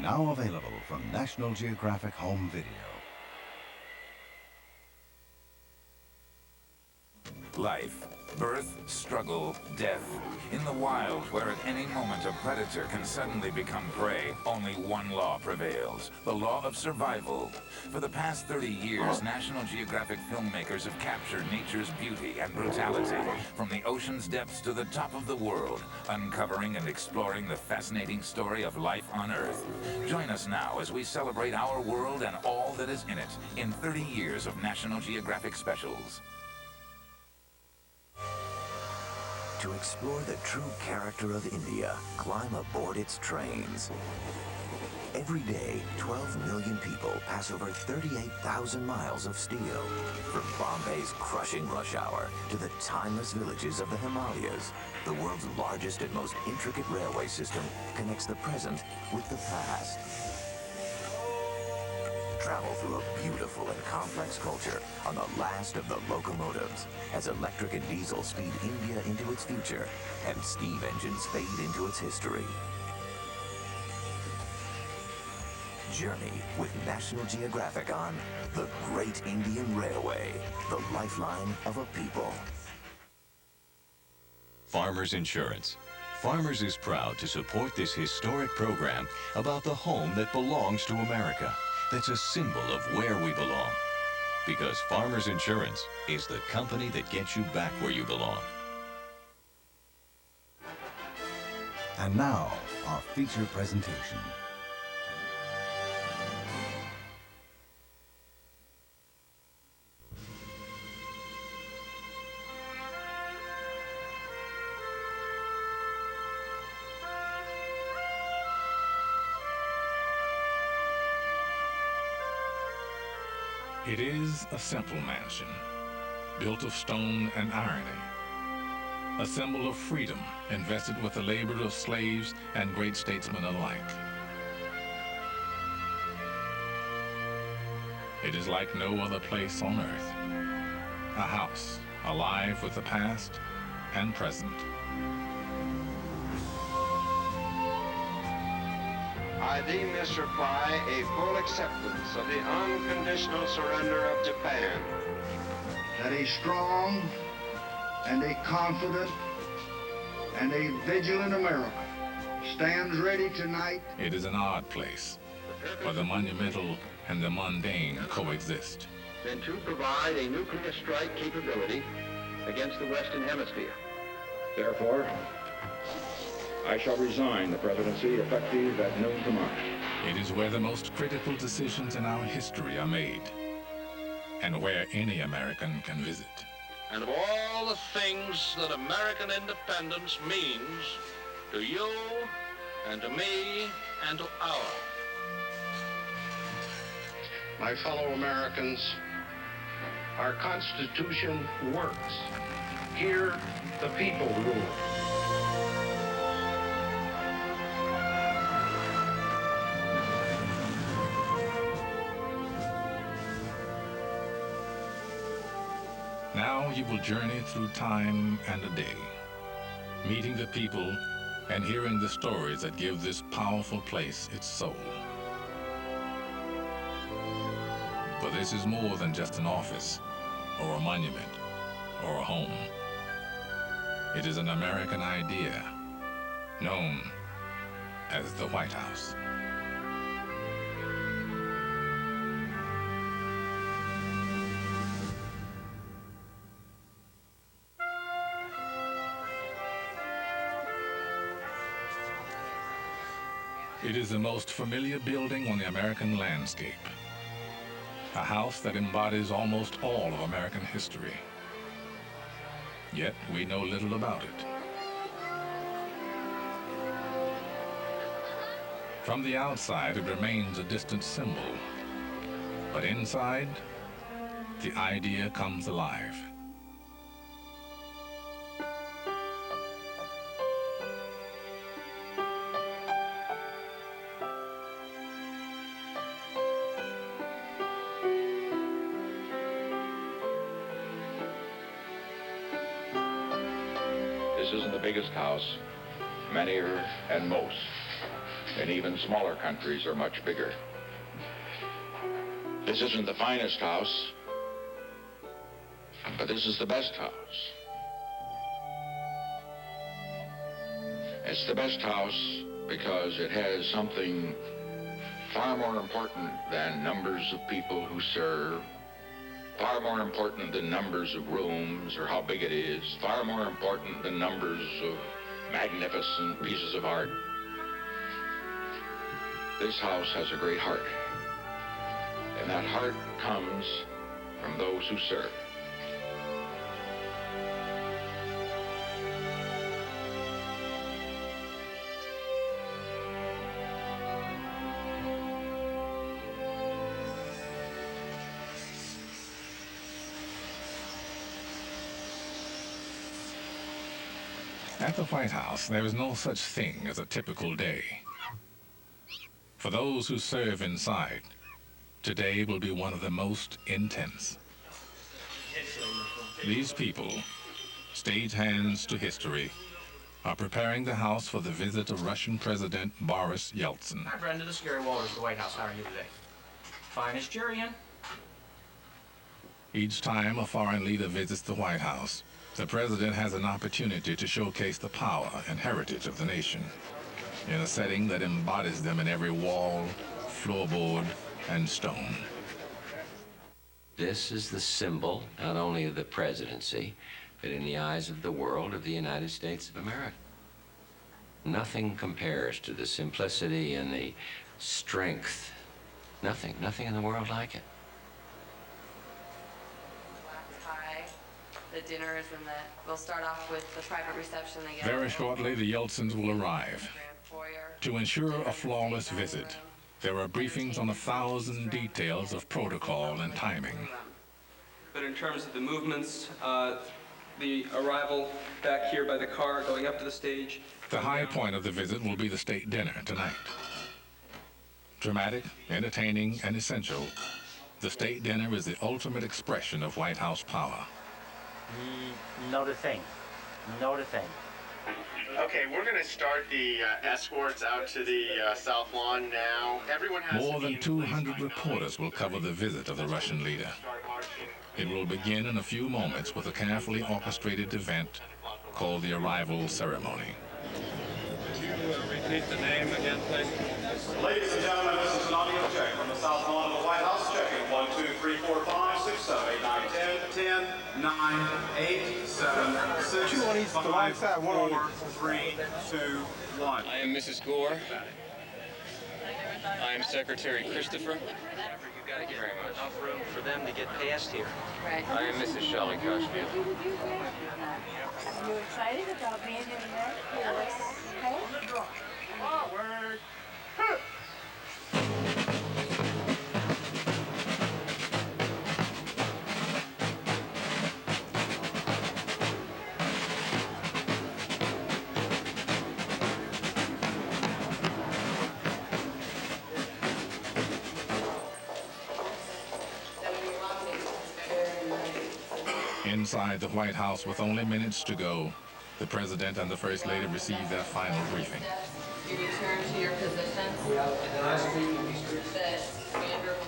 Now available from National Geographic Home Video. Life, birth, struggle, death. In the wild, where at any moment a predator can suddenly become prey, only one law prevails, the law of survival. For the past 30 years, National Geographic filmmakers have captured nature's beauty and brutality, from the ocean's depths to the top of the world, uncovering and exploring the fascinating story of life on Earth. Join us now as we celebrate our world and all that is in it, in 30 years of National Geographic specials. To explore the true character of India, climb aboard its trains. Every day, 12 million people pass over 38,000 miles of steel. From Bombay's crushing rush hour to the timeless villages of the Himalayas, the world's largest and most intricate railway system connects the present with the past. Travel through a beautiful and complex culture on the last of the locomotives as electric and diesel speed India into its future and steam engines fade into its history. Journey with National Geographic on The Great Indian Railway, the lifeline of a people. Farmers Insurance. Farmers is proud to support this historic program about the home that belongs to America. That's a symbol of where we belong. Because Farmers Insurance is the company that gets you back where you belong. And now, our feature presentation. It is a simple mansion, built of stone and irony, a symbol of freedom invested with the labor of slaves and great statesmen alike. It is like no other place on earth, a house alive with the past and present. I deem this reply a full acceptance of the unconditional surrender of Japan. That a strong and a confident and a vigilant America stands ready tonight. It is an odd place where the monumental and the mundane coexist. Then to provide a nuclear strike capability against the Western Hemisphere. Therefore, I shall resign the presidency effective at noon tomorrow. It is where the most critical decisions in our history are made, and where any American can visit. And of all the things that American independence means to you and to me and to our. My fellow Americans, our Constitution works. Here, the people rule. Now you will journey through time and a day, meeting the people and hearing the stories that give this powerful place its soul. For this is more than just an office, or a monument, or a home. It is an American idea, known as the White House. It is the most familiar building on the American landscape. A house that embodies almost all of American history. Yet we know little about it. From the outside, it remains a distant symbol. But inside, the idea comes alive. This isn't the biggest house, manier and most. and even smaller countries are much bigger. This isn't the finest house, but this is the best house. It's the best house because it has something far more important than numbers of people who serve, far more important than numbers of rooms or how big it is, far more important than numbers of magnificent pieces of art. This house has a great heart, and that heart comes from those who serve. At the White House, there is no such thing as a typical day. For those who serve inside, today will be one of the most intense. These people, stagehands to history, are preparing the House for the visit of Russian President Boris Yeltsin. Hi, Brenda. This is Gary Walters, the White House. How are you today? Fine as jury in. Each time a foreign leader visits the White House, the president has an opportunity to showcase the power and heritage of the nation in a setting that embodies them in every wall, floorboard, and stone. This is the symbol, not only of the presidency, but in the eyes of the world, of the United States of America. Nothing compares to the simplicity and the strength. Nothing in the world like it. The dinners and we'll start off with the private reception again. Very shortly, the Yeltsins will arrive. To ensure a flawless visit, there are briefings on 1,000 details of protocol and timing. But in terms of the movements, the arrival back here by the car, going up to the stage. The high point of the visit will be the state dinner tonight. Dramatic, entertaining, and essential, the state dinner is the ultimate expression of White House power. Not a thing. Not a thing. Okay, we're going to start the escorts out to the South Lawn now. Everyone has More than 200 reporters will cover the visit of the Russian leader. It will begin in a few moments with a carefully orchestrated event called the arrival ceremony. Could you repeat the name again, please? Ladies and gentlemen, this is an audio check from the South Lawn of the White House. Checking 1, 2, 3, 4, 5, 6, 7, 8, 9, 10, 9, 8, 7, 6, 5, 4, 3, 2, 1. I am Mrs. Gore. I am Secretary Christopher. You've got to get enough room for them to get past here. Right. I am Mrs. Shelley Cushfield. Are you excited about being in America? Okay? Forward. Inside the White House, with only minutes to go, the President and the First Lady receive their final briefing. You return to your position. Nice to meet you. The commander will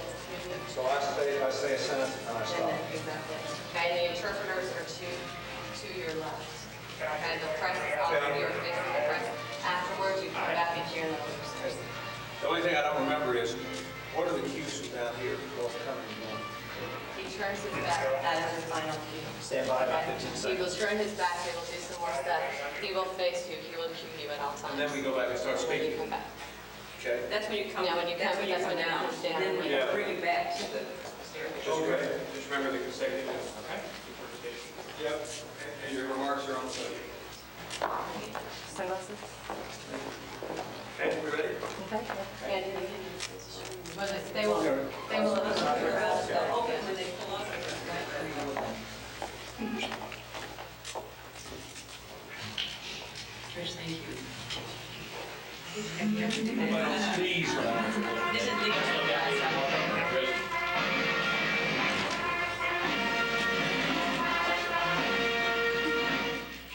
So I say a sentence and I stop. Exactly. Okay, and the interpreters are to your left. Okay, the press is off, you're facing the press. Afterwards, you come back in here and the The only thing I don't remember is, what are the cues from down here, both coming and going? He turns his back, that is his final cue. Stand by about 15 He seconds. will turn his back, he will do some more steps. He will face you, he will cue you at all times. And then we go back and start And then you speaking. come back. Okay? That's when you come. Yeah, when you come, that's when you come down. Then we Yeah. bring you back to the. Just remember the consecutive. Okay? Yep. And your remarks are on the podium. Sunglasses? Okay, we ready? Okay. They will open when they pull up. Trish, thank you.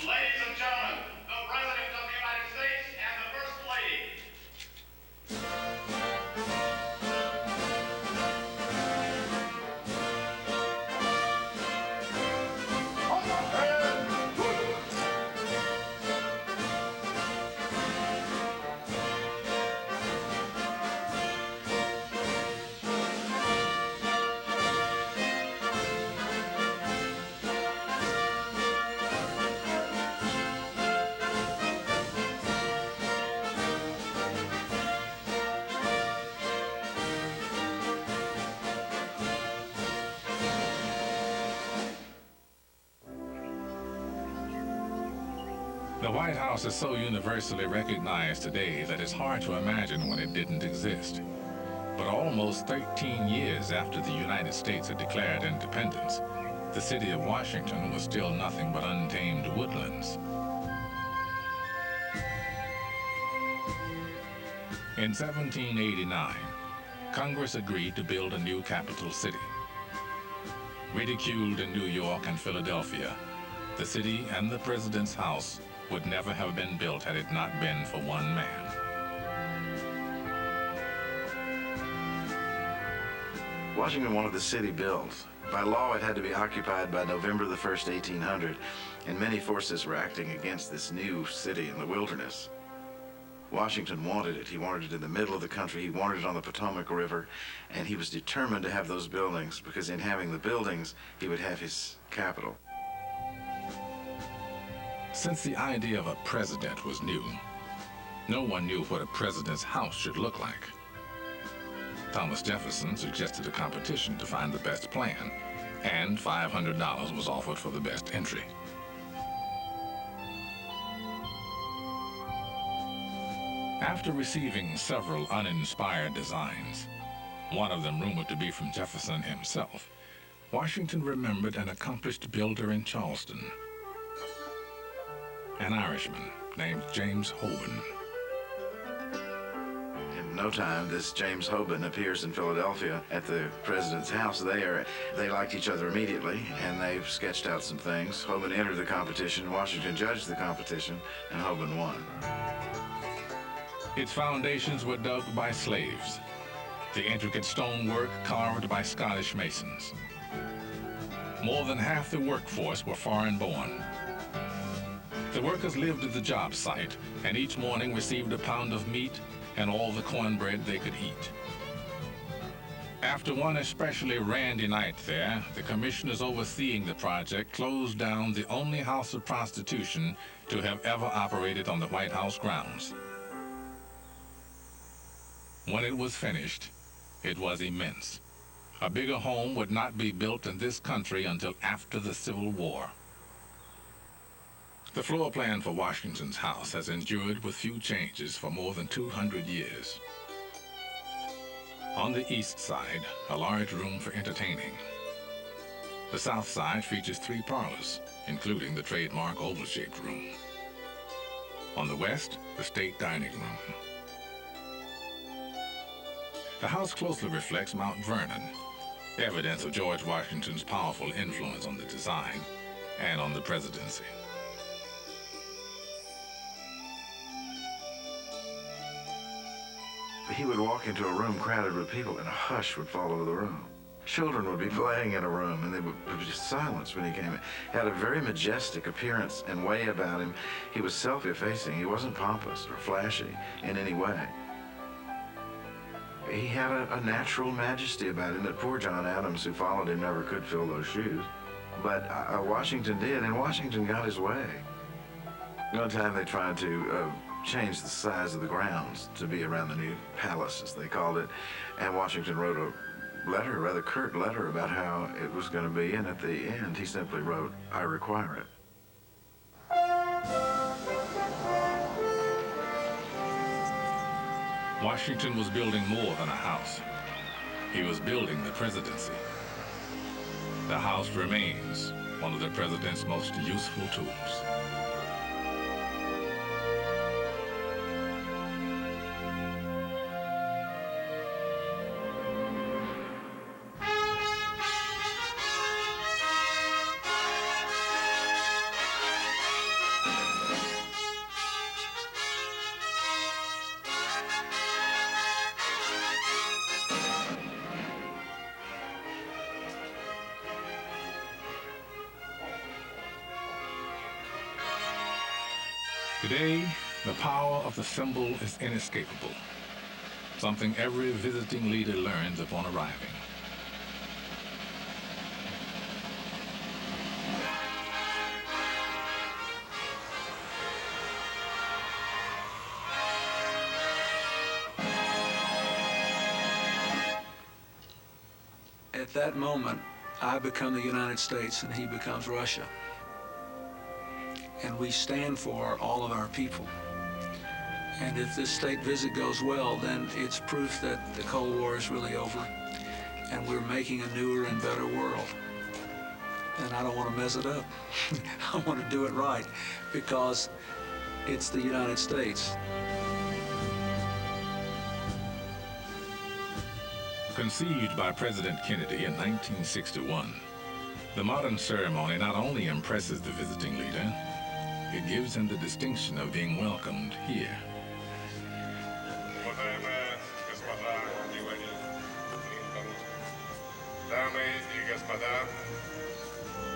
Ladies and gentlemen, the President of the United States and the First Lady. The White House is so universally recognized today that it's hard to imagine when it didn't exist. But almost 13 years after the United States had declared independence, the city of Washington was still nothing but untamed woodlands. In 1789, Congress agreed to build a new capital city. Ridiculed in New York and Philadelphia, the city and the president's house would never have been built had it not been for one man. Washington wanted the city built. By law, it had to be occupied by November the 1st, 1800, and many forces were acting against this new city in the wilderness. Washington wanted it. He wanted it in the middle of the country. He wanted it on the Potomac River, and he was determined to have those buildings because in having the buildings, he would have his capital. Since the idea of a president was new, no one knew what a president's house should look like. Thomas Jefferson suggested a competition to find the best plan, and $500 was offered for the best entry. After receiving several uninspired designs, one of them rumored to be from Jefferson himself, Washington remembered an accomplished builder in Charleston, an Irishman named James Hoban. In no time, this James Hoban appears in Philadelphia at the president's house there. They liked each other immediately, and they sketched out some things. Hoban entered the competition, Washington judged the competition, and Hoban won. Its foundations were dug by slaves, the intricate stonework carved by Scottish masons. More than half the workforce were foreign-born. The workers lived at the job site, and each morning received a pound of meat and all the cornbread they could eat. After one especially randy night there, the commissioners overseeing the project closed down the only house of prostitution to have ever operated on the White House grounds. When it was finished, it was immense. A bigger home would not be built in this country until after the Civil War. The floor plan for Washington's house has endured with few changes for more than 200 years. On the east side, a large room for entertaining. The south side features 3 parlors, including the trademark oval-shaped room. On the west, the state dining room. The house closely reflects Mount Vernon, evidence of George Washington's powerful influence on the design and on the presidency. He would walk into a room crowded with people, and a hush would fall over the room. Children would be playing in a room, and there would be silence when he came in. He had a very majestic appearance and way about him. He was self-effacing. He wasn't pompous or flashy in any way. He had a natural majesty about him that poor John Adams, who followed him, never could fill those shoes. But Washington did, and Washington got his way. One time they tried to change the size of the grounds to be around the new palace, as they called it, and Washington wrote a letter, a rather curt letter, about how it was going to be, and at the end he simply wrote, "I require it." Washington was building more than a house. He was building the presidency. The house remains one of the president's most useful tools. Today, the power of the symbol is inescapable, something every visiting leader learns upon arriving. At that moment, I become the United States and he becomes Russia. and we stand for all of our people. And if this state visit goes well, then it's proof that the Cold War is really over, and we're making a newer and better world. And I don't want to mess it up. I want to do it right, because it's the United States. Conceived by President Kennedy in 1961, the modern ceremony not only impresses the visiting leader, it gives him the distinction of being welcomed here. Дамы и господа,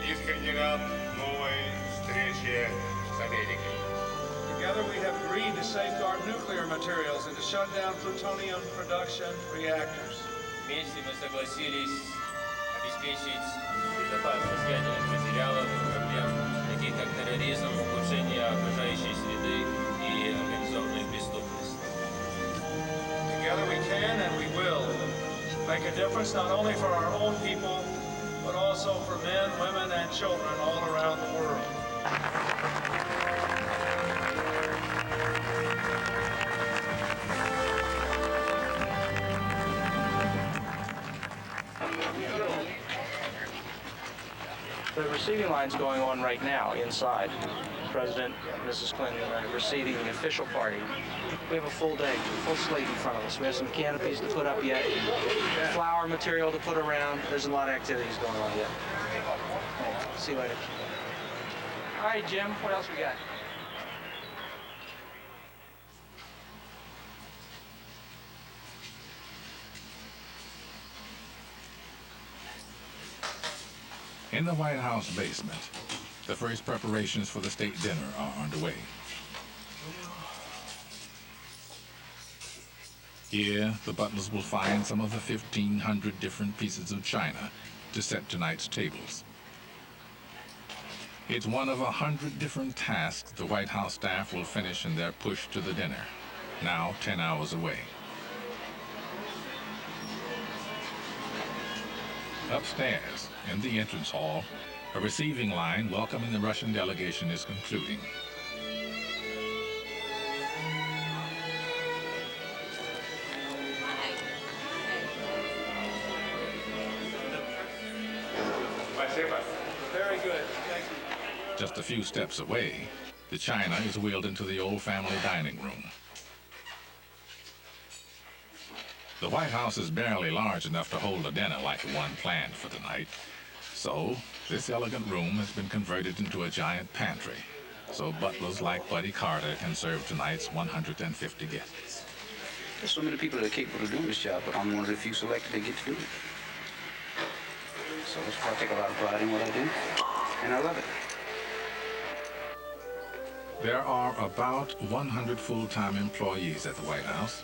искренне рад новой встрече с Америкой. Together we have agreed to safeguard nuclear materials and to shut down plutonium production reactors. Вместе мы согласились обеспечить безопасность ядерных материалов и проблем, таких как терроризм, ухудшение окружающей среды и организованная преступность. Together we can and we will make a difference not only for our own people, but also for men, women, and children all around the world. The receiving line's going on right now inside. President and Mrs. Clinton receiving the official party. We have a full day, full slate in front of us. We have some canopies to put up yet, flower material to put around. There's a lot of activities going on yet. See you later. All right, Jim, what else we got? In the White House basement, the first preparations for the state dinner are underway. Here, the butlers will find some of the 1,500 different pieces of china to set tonight's tables. It's one of 100 different tasks the White House staff will finish in their push to the dinner, now 10 hours away. Upstairs, in the entrance hall, a receiving line welcoming the Russian delegation is concluding. Very good, thank you. Just a few steps away, the china is wheeled into the old family dining room. The White House is barely large enough to hold a dinner like the one planned for tonight. So, this elegant room has been converted into a giant pantry, so butlers like Buddy Carter can serve tonight's 150 guests. There's so many people that are capable of doing this job, but I'm one of the few selected that get to do it. So that's why I take a lot of pride in what I do, and I love it. There are about 100 full-time employees at the White House,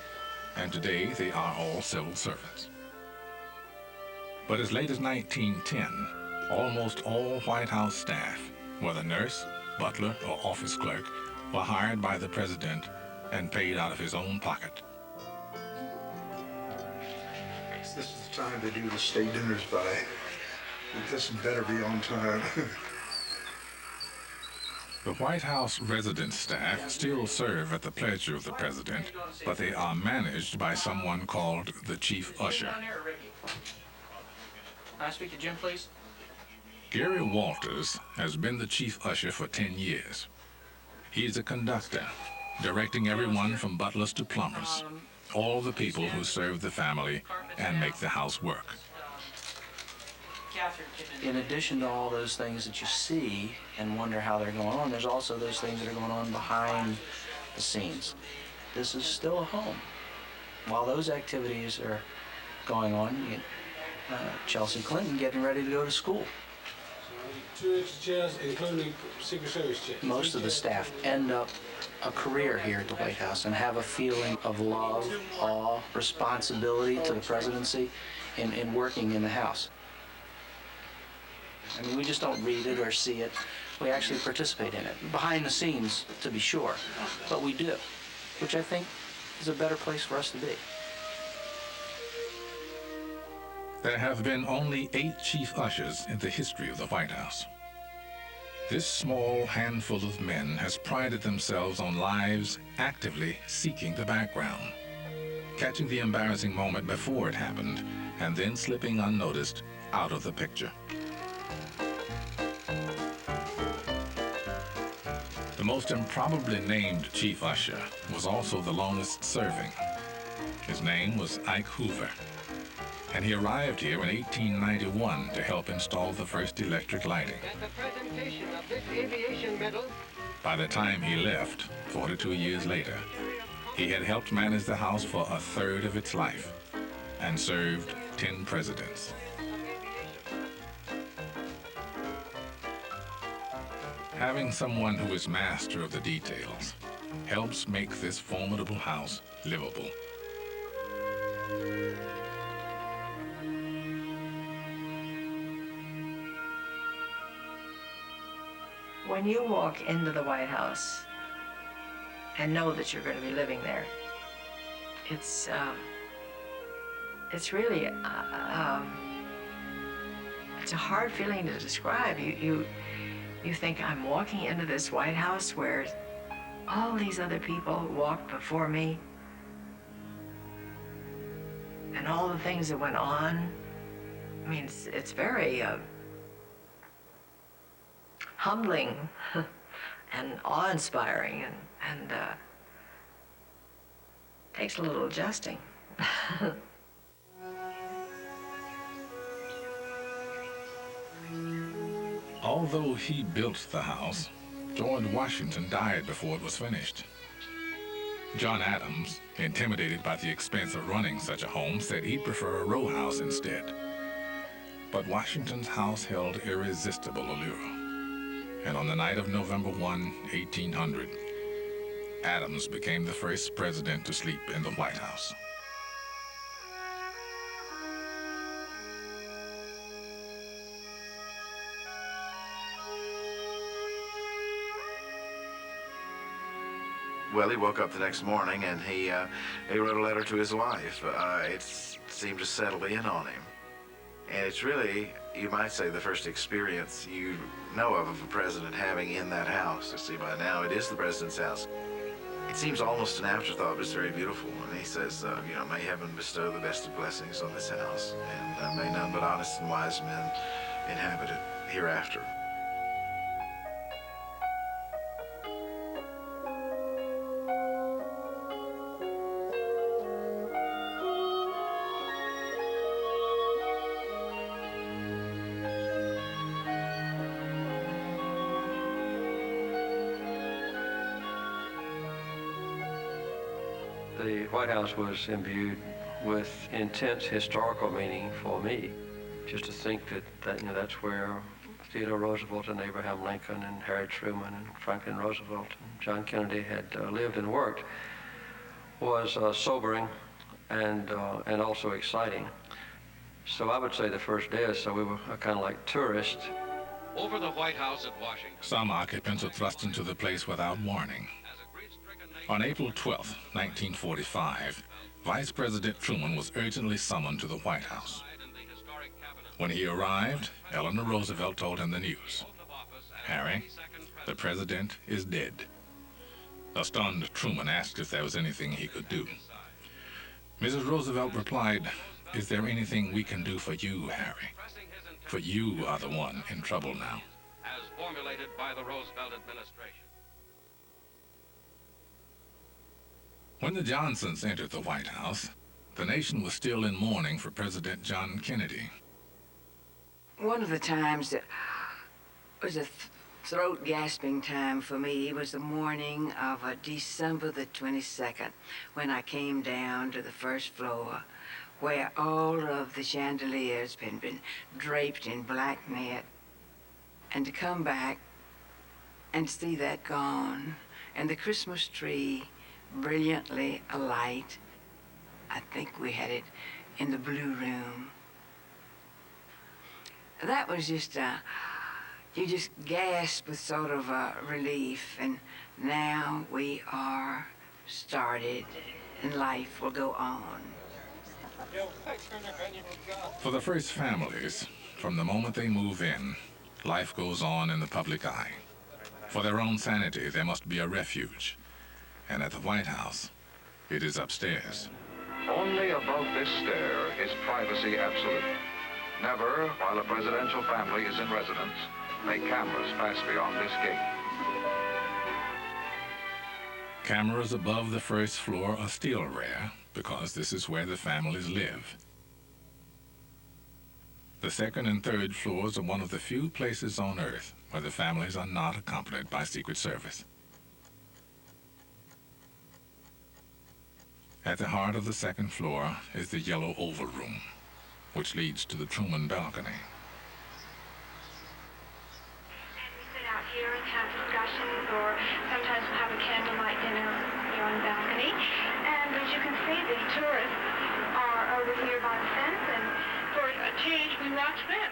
and today they are all civil servants. But as late as 1910, almost all White House staff, whether nurse, butler, or office clerk, were hired by the president and paid out of his own pocket. This is the time to do the state dinners by. This better be on time. The White House resident staff still serve at the pleasure of the president, but they are managed by someone called the chief usher. Can I speak to Jim, please? Gary Walters has been the chief usher for 10 years. He's a conductor, directing everyone from butlers to plumbers, all the people who serve the family and make the house work. In addition to all those things that you see and wonder how they're going on, there's also those things that are going on behind the scenes. This is still a home. While those activities are going on, you get Chelsea Clinton getting ready to go to school. 2 extra chairs, including Secret Service chairs. Most of the staff end up a career here at the White House and have a feeling of love, awe, responsibility to the presidency in working in the House. I mean, we just don't read it or see it. We actually participate in it. Behind the scenes, to be sure, but we do, which I think is a better place for us to be. There have been only 8 chief ushers in the history of the White House. This small handful of men has prided themselves on lives actively seeking the background, catching the embarrassing moment before it happened, and then slipping unnoticed out of the picture. The most improbably named chief usher was also the longest serving. His name was Ike Hoover, and he arrived here in 1891 to help install the first electric lighting. The presentation of this aviation medal. By the time he left, 42 years later, he had helped manage the House for a third of its life and served 10 presidents. Having someone who is master of the details helps make this formidable house livable. When you walk into the White House and know that you're going to be living there, it's really it's a hard feeling to describe. You think, I'm walking into this White House where all these other people walked before me, and all the things that went on. I mean, it's very humbling and awe-inspiring, and takes a little adjusting. Although he built the house, George Washington died before it was finished. John Adams, intimidated by the expense of running such a home, said he'd prefer a row house instead. But Washington's house held irresistible allure. And on the night of November 1, 1800, Adams became the first president to sleep in the White House. Well, he woke up the next morning and he wrote a letter to his wife. It seemed to settle in on him. And it's really, you might say, the first experience you know of a president having in that house. You see, by now it is the president's house. It seems almost an afterthought, but it's very beautiful. And he says, you know, may heaven bestow the best of blessings on this house, and may none but honest and wise men inhabit it hereafter. The White House was imbued with intense historical meaning for me. Just to think that you know, that's where Theodore Roosevelt and Abraham Lincoln and Harry Truman and Franklin Roosevelt and John Kennedy had lived and worked was sobering and also exciting. So I would say the first day or so we were kind of like tourists. Over the White House at Washington. Some occupants were thrust into the place without warning. On April 12, 1945, Vice President Truman was urgently summoned to the White House. When he arrived, Eleanor Roosevelt told him the news. "Harry, the president is dead." A stunned Truman asked if there was anything he could do. Mrs. Roosevelt replied, "Is there anything we can do for you, Harry? For you are the one in trouble now." As formulated by the Roosevelt administration. When the Johnsons entered the White House, the nation was still in mourning for President John Kennedy. One of the times that was a throat-gasping time for me was the morning of December the 22nd, when I came down to the first floor, where all of the chandeliers had been draped in black net, and to come back and see that gone, and the Christmas tree brilliantly alight. I think we had it in the Blue Room. That was just, you just gasp with sort of relief, and now we are started, and life will go on. For the first families, from the moment they move in, Life goes on in the public eye. For their own sanity, there must be a refuge. And at the White House, it is upstairs. Only above this stair is privacy absolute. Never, while a presidential family is in residence, may cameras pass beyond this gate. Cameras above the first floor are still rare because this is where the families live. The second and third floors are one of the few places on Earth where the families are not accompanied by Secret Service. At the heart of the second floor is the yellow oval room, which leads to the Truman balcony. We sit out here and have discussions, or sometimes we'll have a candlelight dinner here on the balcony. And as you can see, the tourists are over here by the fence, and for a change, we watch them.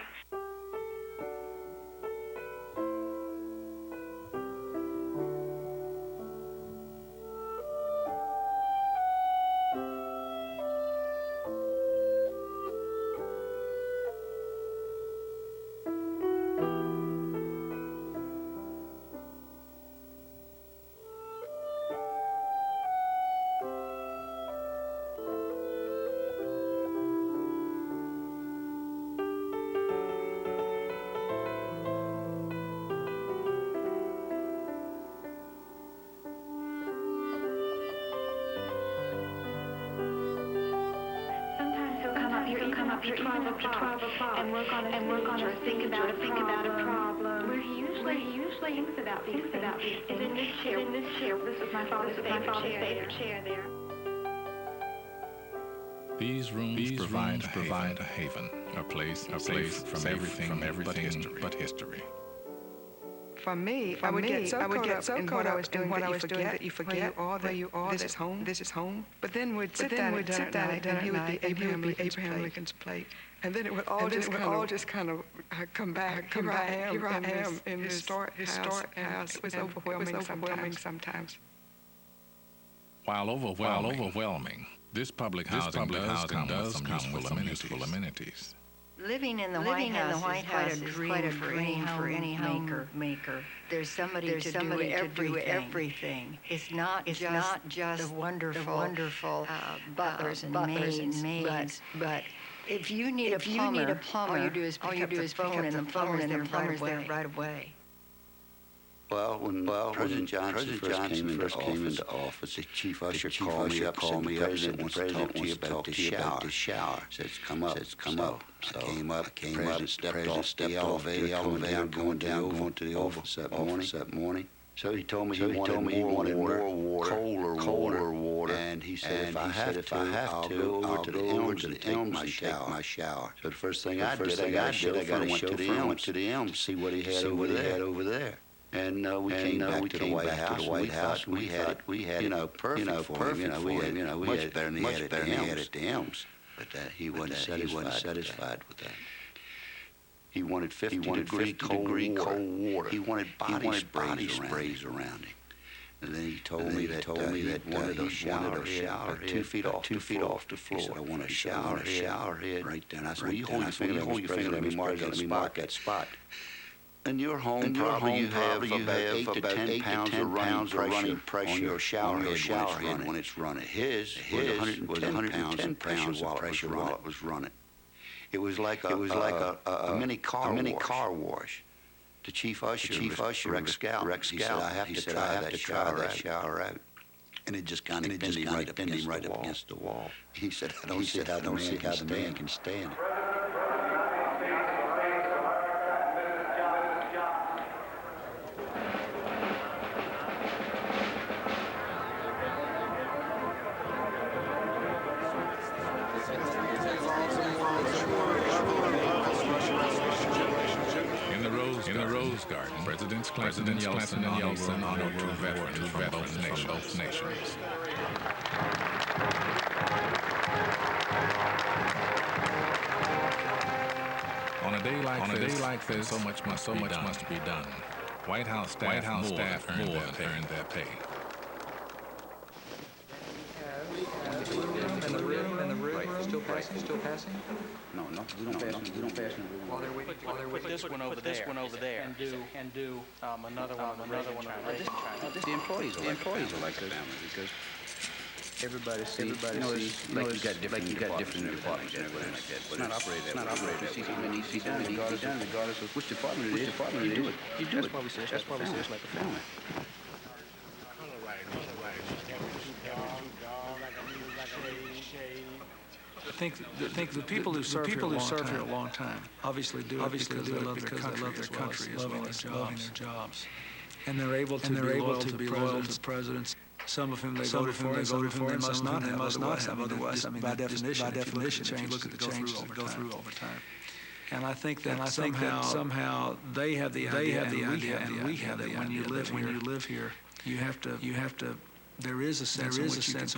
After 12 o'clock and work on or think about a problem. Where he usually thinks about these things is in this chair. This is my father's favorite chair there. These rooms provide a haven, a place from everything but history. For me, I would get so caught up in what I was doing that you forget where you are. This is home. But then we'd sit down at dinner and he would be Abraham Lincoln's plate, and then it would all just kind of come back. Here I am in this historic house. It was overwhelming sometimes. While overwhelming, this public housing does come with some useful amenities. Living in the White House is quite a dream for any homemaker. There's somebody to do everything. It's not just the wonderful butlers and maids, but if you need a plumber, all you do is pick up the phone and the plumber's there right away. Well, when President Johnson first came into office, the chief usher called me up and said, the president wants to talk to you about the shower. Says, come up. So I came up, the president stepped off the elevator, going down to the office that morning. So he told me he wanted more water, colder water, and he said, if I have to, I'll go over to the Elms and take my shower. So the first thing I did, I got to show the Elms to see what he had over there. And we came back to the White House. We had perfect for him. We had much better than he had at the Elms. But he wasn't satisfied with that. He wanted 50 degree cold water. He wanted body sprays around him. And then he told me that he wanted a shower 2 feet off the floor. He said, I want a shower head right there. And I said, well, you hold your finger, let me mark that spot. In your home, probably you have about 8 to 10 pounds of running pressure on your shower head when it's running. His was 110 pounds of pressure while it was running. It was like a mini car wash. The chief usher, Rex Scout, he said, I have to try that shower out. And it just kind of pinned him right up against the wall. He said, I don't see how the man can stand it. In the Rose Garden, Presidents Clinton and Yeltsin honored two veterans from both nations. On a day like this, so much must be done. White House staff earned their pay. In the room, still passing? Still passing? No, we don't pass. While they're waiting, put this one over there, and do another one. The employees are like this because everybody sees, like you got different departments and everything like that. But it's not operated that way. You see something that needs to be done, regardless of which department it is, you do it. That's why we say it's like a family. I think the people who serve here a long time obviously do it because they love their country, loving their jobs, and they're able to be loyal to presidents. Some of whom they voted for, they must not have. Otherwise, I mean, by definition, if you look at the changes that go through over time. And I think that somehow they have the idea, and we have that when you live here, you have to. There is a sense in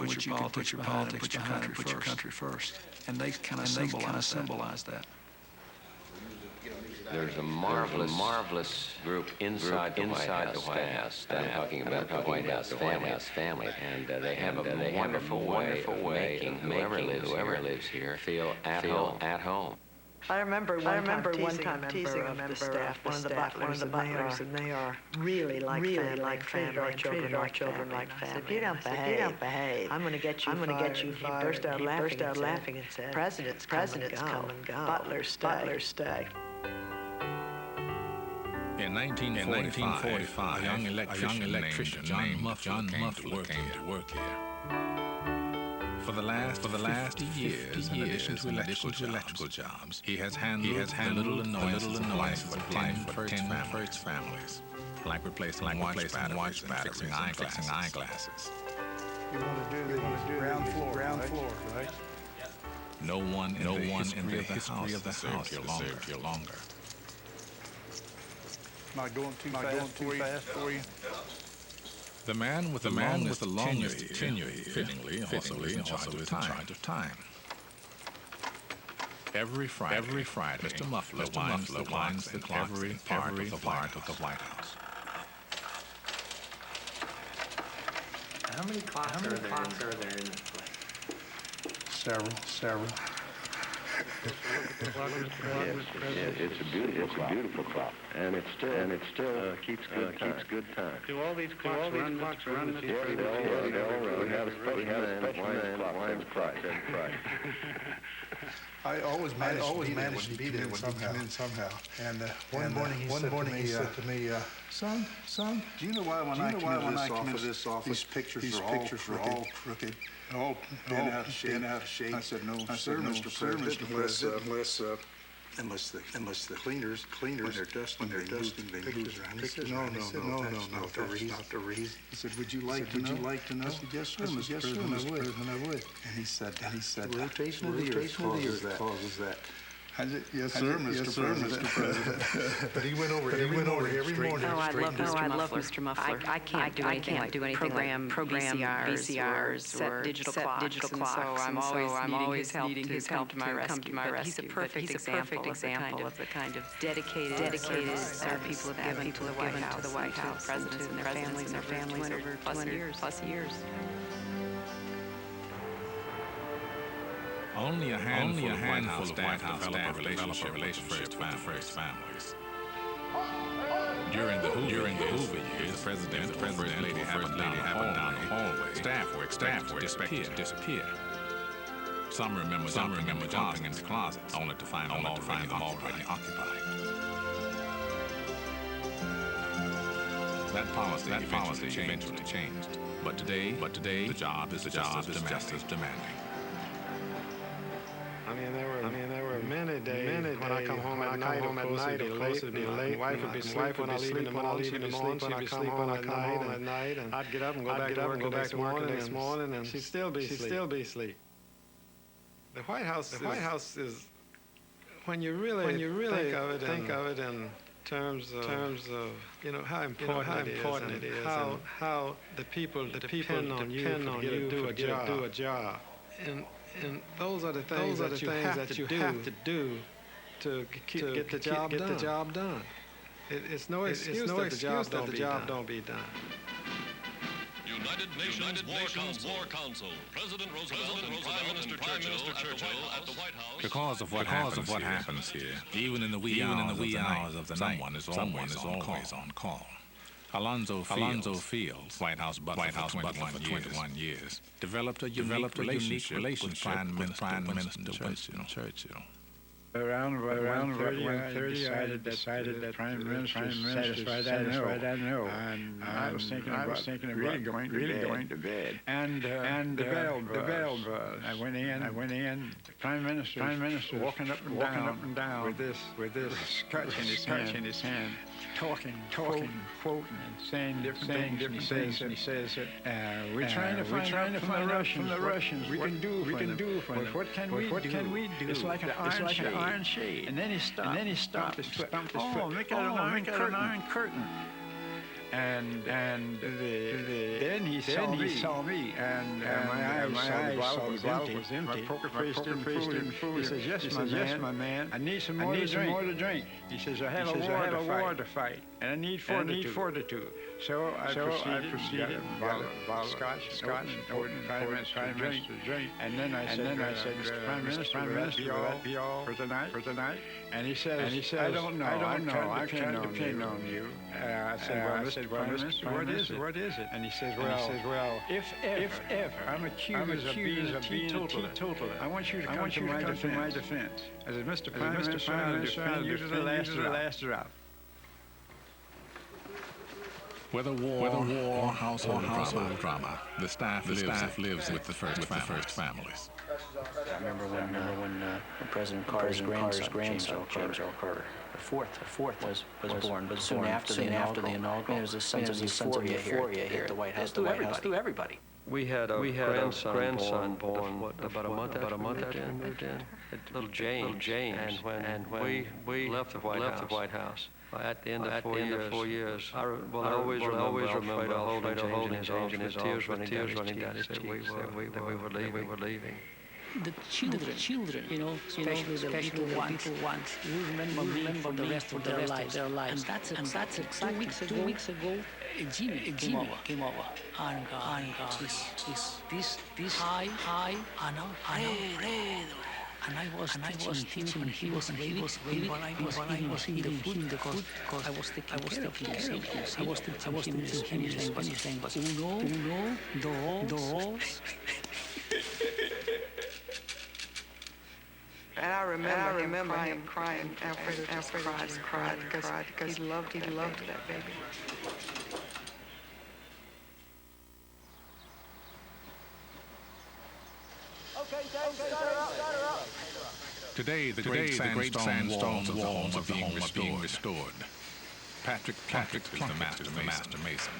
which you can put your politics behind and put your country first, and they kind of symbolize that. There's a marvelous group inside the White House. I'm talking about the White House family, and they have a wonderful way of making whoever lives here feel at home. I remember one time teasing a member of the staff, one of the butlers, and they are really like family, treated our children like family. If you don't behave, I'm going to get you fired. He burst out laughing and said, Presidents come and go. Butlers stay. In 1945, a young electrician named John Muffler came to work here. For the last 50 years, in addition to electrical jobs, he has handled the little annoyances of life for 10 families, like replacing watch batteries and fixing eyeglasses. You want to do the ground floor, right? No one in the history of the house served here longer. Not going too fast for you? The man with the longest tenure, fittingly, also is in charge of time. Every Friday, Mr. Muffler winds the clocks in every part of the White House. How many clocks are there in this place? Several. It's a beautiful clock, and it still keeps good time. Do all these clocks run at the Yes, they all run. We have a special man that winds clocks every Friday. I always managed to beat it when he come in somehow. And one morning he said to me, son, do you know why when I come into this office, these pictures are all crooked? Oh, bent out of shape. I said, no, sir, Mr. President, unless the cleaners, when they're dusting, they move around. He said, no, that's not the reason. He said, would you like to know? I said, yes, sir, Mr. President, I would. And he said, rotation of the earth causes that. I said, yes, sir, Mr. President. But he went over every morning. Oh, I love Mr. Muffler. I can't do anything like program VCRs, set digital clocks, and so I'm always needing his help to my rescue. But he's a perfect example of the kind of dedicated people have given to the White House, presidents and their families over 20 years. Only a handful of White House staff develop a relationship with the first families. During the Hoover years, the president and first lady happened down the hallway. Staff were expected to disappear. Some remember jumping into closets, only to find them already occupied. That policy eventually changed. But today, the job is just as demanding. There were many days when I come home at night, it'd be late. My wife would be asleep when I leave in the morning. She'd be asleep when I come home at night. And I'd get up and go back to work the next morning, and she'd still be asleep. The White House is when you really think of it in terms of how important it is, and how the people depend on you to do a job. And those are the things that you have to do to get the job done. It's no excuse that the job don't be done. United Nations War Council. President Roosevelt and Prime Minister Churchill at the White House. Because of what happens here, even in the wee hours of the night, someone is always on call. Alonzo Fields, White House butler for 21 years, developed a unique relationship with Prime Minister Winston Churchill. Around 1:30, I decided that Prime Minister satisfied, I know. And I was thinking of really going to bed. And the bell buzzed. I went in. Prime Minister walking up and down with this scotch in his hand. Talking, quoting, and saying different things. And he says, we're trying to find out from the Russians we can do for them. What can we do? It's like an iron shade. And then he stopped his foot. Make out an iron curtain. And then he saw me, and my eyes saw the bottle was empty. My poker face didn't fool him. He says, yes, my man, I need some more to drink. He says, I have a war to fight, and I need fortitude. So I proceeded, got a bottle of scotch, and Prime Minister drink. And then I said, Mr. Prime Minister, will that be all for tonight? And he says, I don't know. I can't depend on you. I said, well, Mr. What is it? And he says, well, if ever I'm accused of being a teetotaler, I want you to come to my defense. I said, Mr. Prime Minister, I'll defend you to the last drop. Whether war or household drama, the staff lives with the first families. I remember when President Carter's grandson, James L. Carter, the fourth was born. But soon after the inaugural, there was a sense of euphoria here at the White House. Through everybody. We had a grandson born about a month after we moved in. Little James. And when we left the White House. At the end of 4 years, I always remember holding James in his arms, tears running down his cheeks, that we were leaving. The children, especially the little ones, will remember the rest of their lives. And that's exactly 2 weeks ago. Jimmy came over and this high and I was teaching him, he was ready while I was in the food because I was taking care of him. I was teaching him his language. Uno, dos. And I remember him crying. Alfredo cried because he loved that baby. Today, the great sandstone walls of the home are being restored. Patrick Plunkett is the master mason.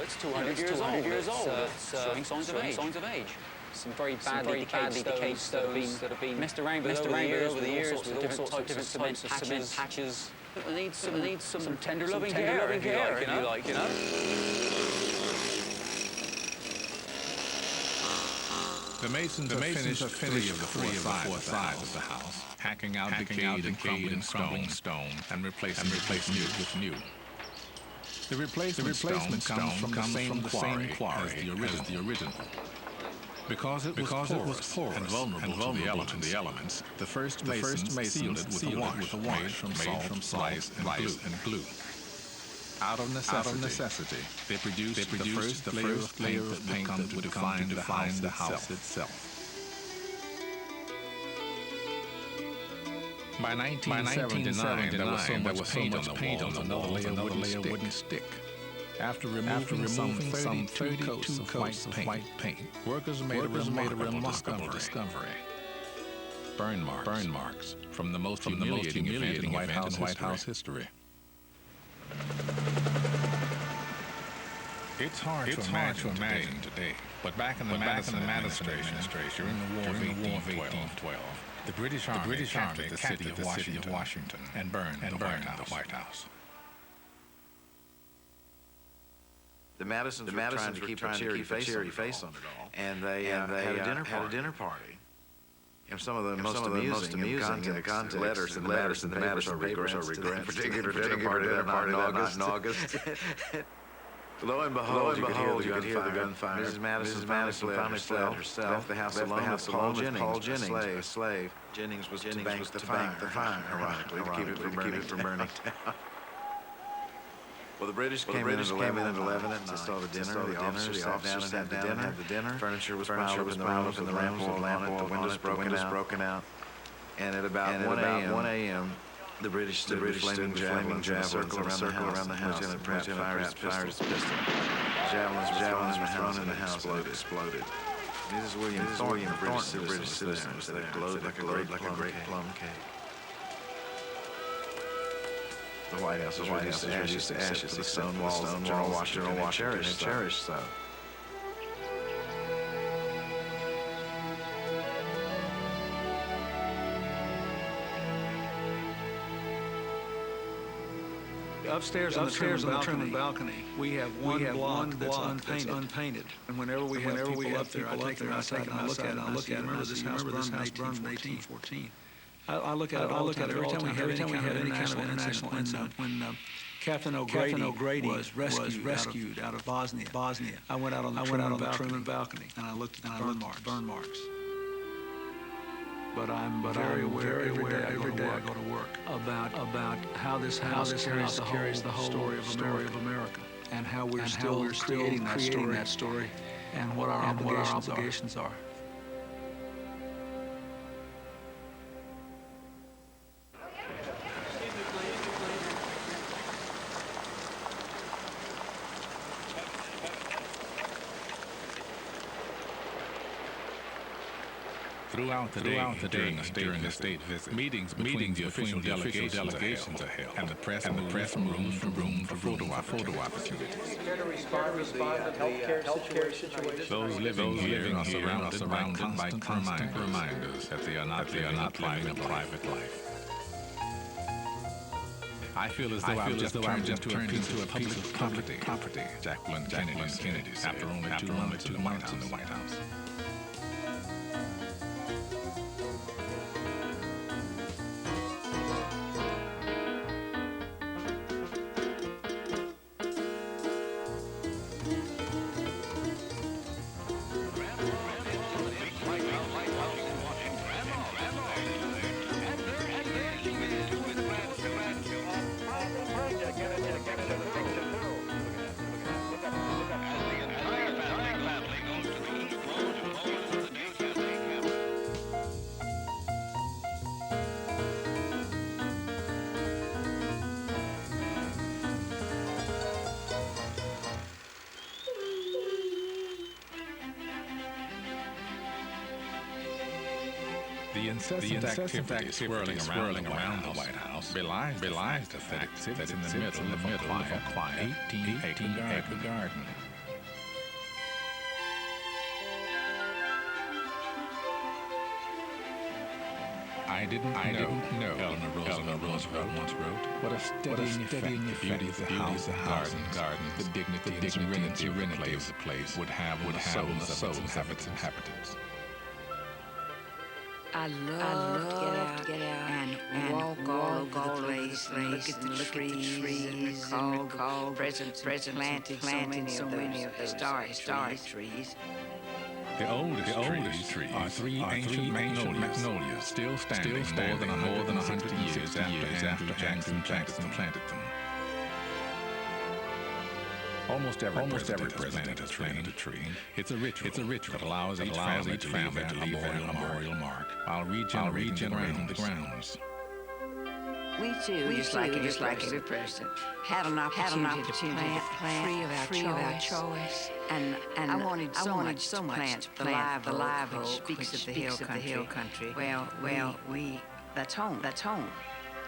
It's 200 years old. It's showing signs of age. Some very badly decayed stones that have been messed around with over the years with all sorts of different cement patches. It needs some tender loving care, if you like. The masons have finished three of the four sides of the house, hacking out decayed and crumbling stone and replacing it with new. The replacement stone comes from the same quarry as the original. Because it was porous and vulnerable to the elements, the first masons sealed it with a wash from salt, rice, and glue. Out of necessity, they produced the first layer of paint that would define the house itself. By 1979, there was so much paint on the walls, another layer wouldn't stick. After removing some 32 coats of white paint, workers made a remarkable discovery. Burn marks from the most humiliating event in White House history. It's hard to imagine today, but back in the Madison administration during the War of 1812, the British Army captured the city of Washington and burned the White House. The Madisons were trying to keep a cheery face on it all, and they had a dinner party. And some of the most amusing letters in the Madison papers are regrets, particular dinner party that night in August. Lo and behold, you could hear the gunfire. Mrs. Madison finally fled herself, left the house alone with Paul Jennings, a slave. Jennings was to bank the fire, ironically, to keep it from burning down. Well, the British came in at 11 at night to start the dinner. The officers sat down and had the dinner. Furniture was piled up in the rooms, and the lamp on, the windows broken out. And at about 1 a.m., the British stood with flaming javelins in a circle around the house. Lieutenant Pratt fired his pistol. Javelins were thrown in the house and exploded. Mrs. William Thornton, the British citizen, was there, glowed like a great plum cake. The White House was reduced to ashes, the stone walls of General Washington cherished so. Upstairs on the Truman balcony, we have one block that's unpainted. And whenever we have people up there, I take them outside and I look at it. Remember this house burned in 1814. I look at it every time we have any kind of international incident. When Captain O'Grady was rescued out of Bosnia, I went out on the Truman balcony and I looked at the burn marks. But I'm very aware every day I go to work about how this house carries the whole story of America and how we're still creating that story and what our obligations are. Throughout the day during the state visit, meetings between the official delegations are held, and the press moves from room for photo opportunities. Those living here are surrounded by constant reminders that they are not living a private life. I feel as though I've just turned into a piece of property. Jacqueline Kennedy said, after only 2 months in the White House. The incessant activity swirling around the White House belies the fact that it sits in the middle of a quiet 18-acre garden. I didn't know, Eleanor Roosevelt once wrote, what a steadying effect the beauty of the house, gardens, the dignity and serenity of the place would have on the souls of its inhabitants. I love to get out and walk all over the place and look at the trees and recall President planting so many of the starry trees. The oldest trees are 3 ancient magnolias, still standing more than 100 years after Jackson planted them. Almost every president has planted a tree. It's a ritual that allows each family to leave a memorial mark while regenerating the grounds. We too, just like every president, had an opportunity to plant free of our choice. And I wanted so much to plant the live oak, which speaks of the hill country. Well, that's home.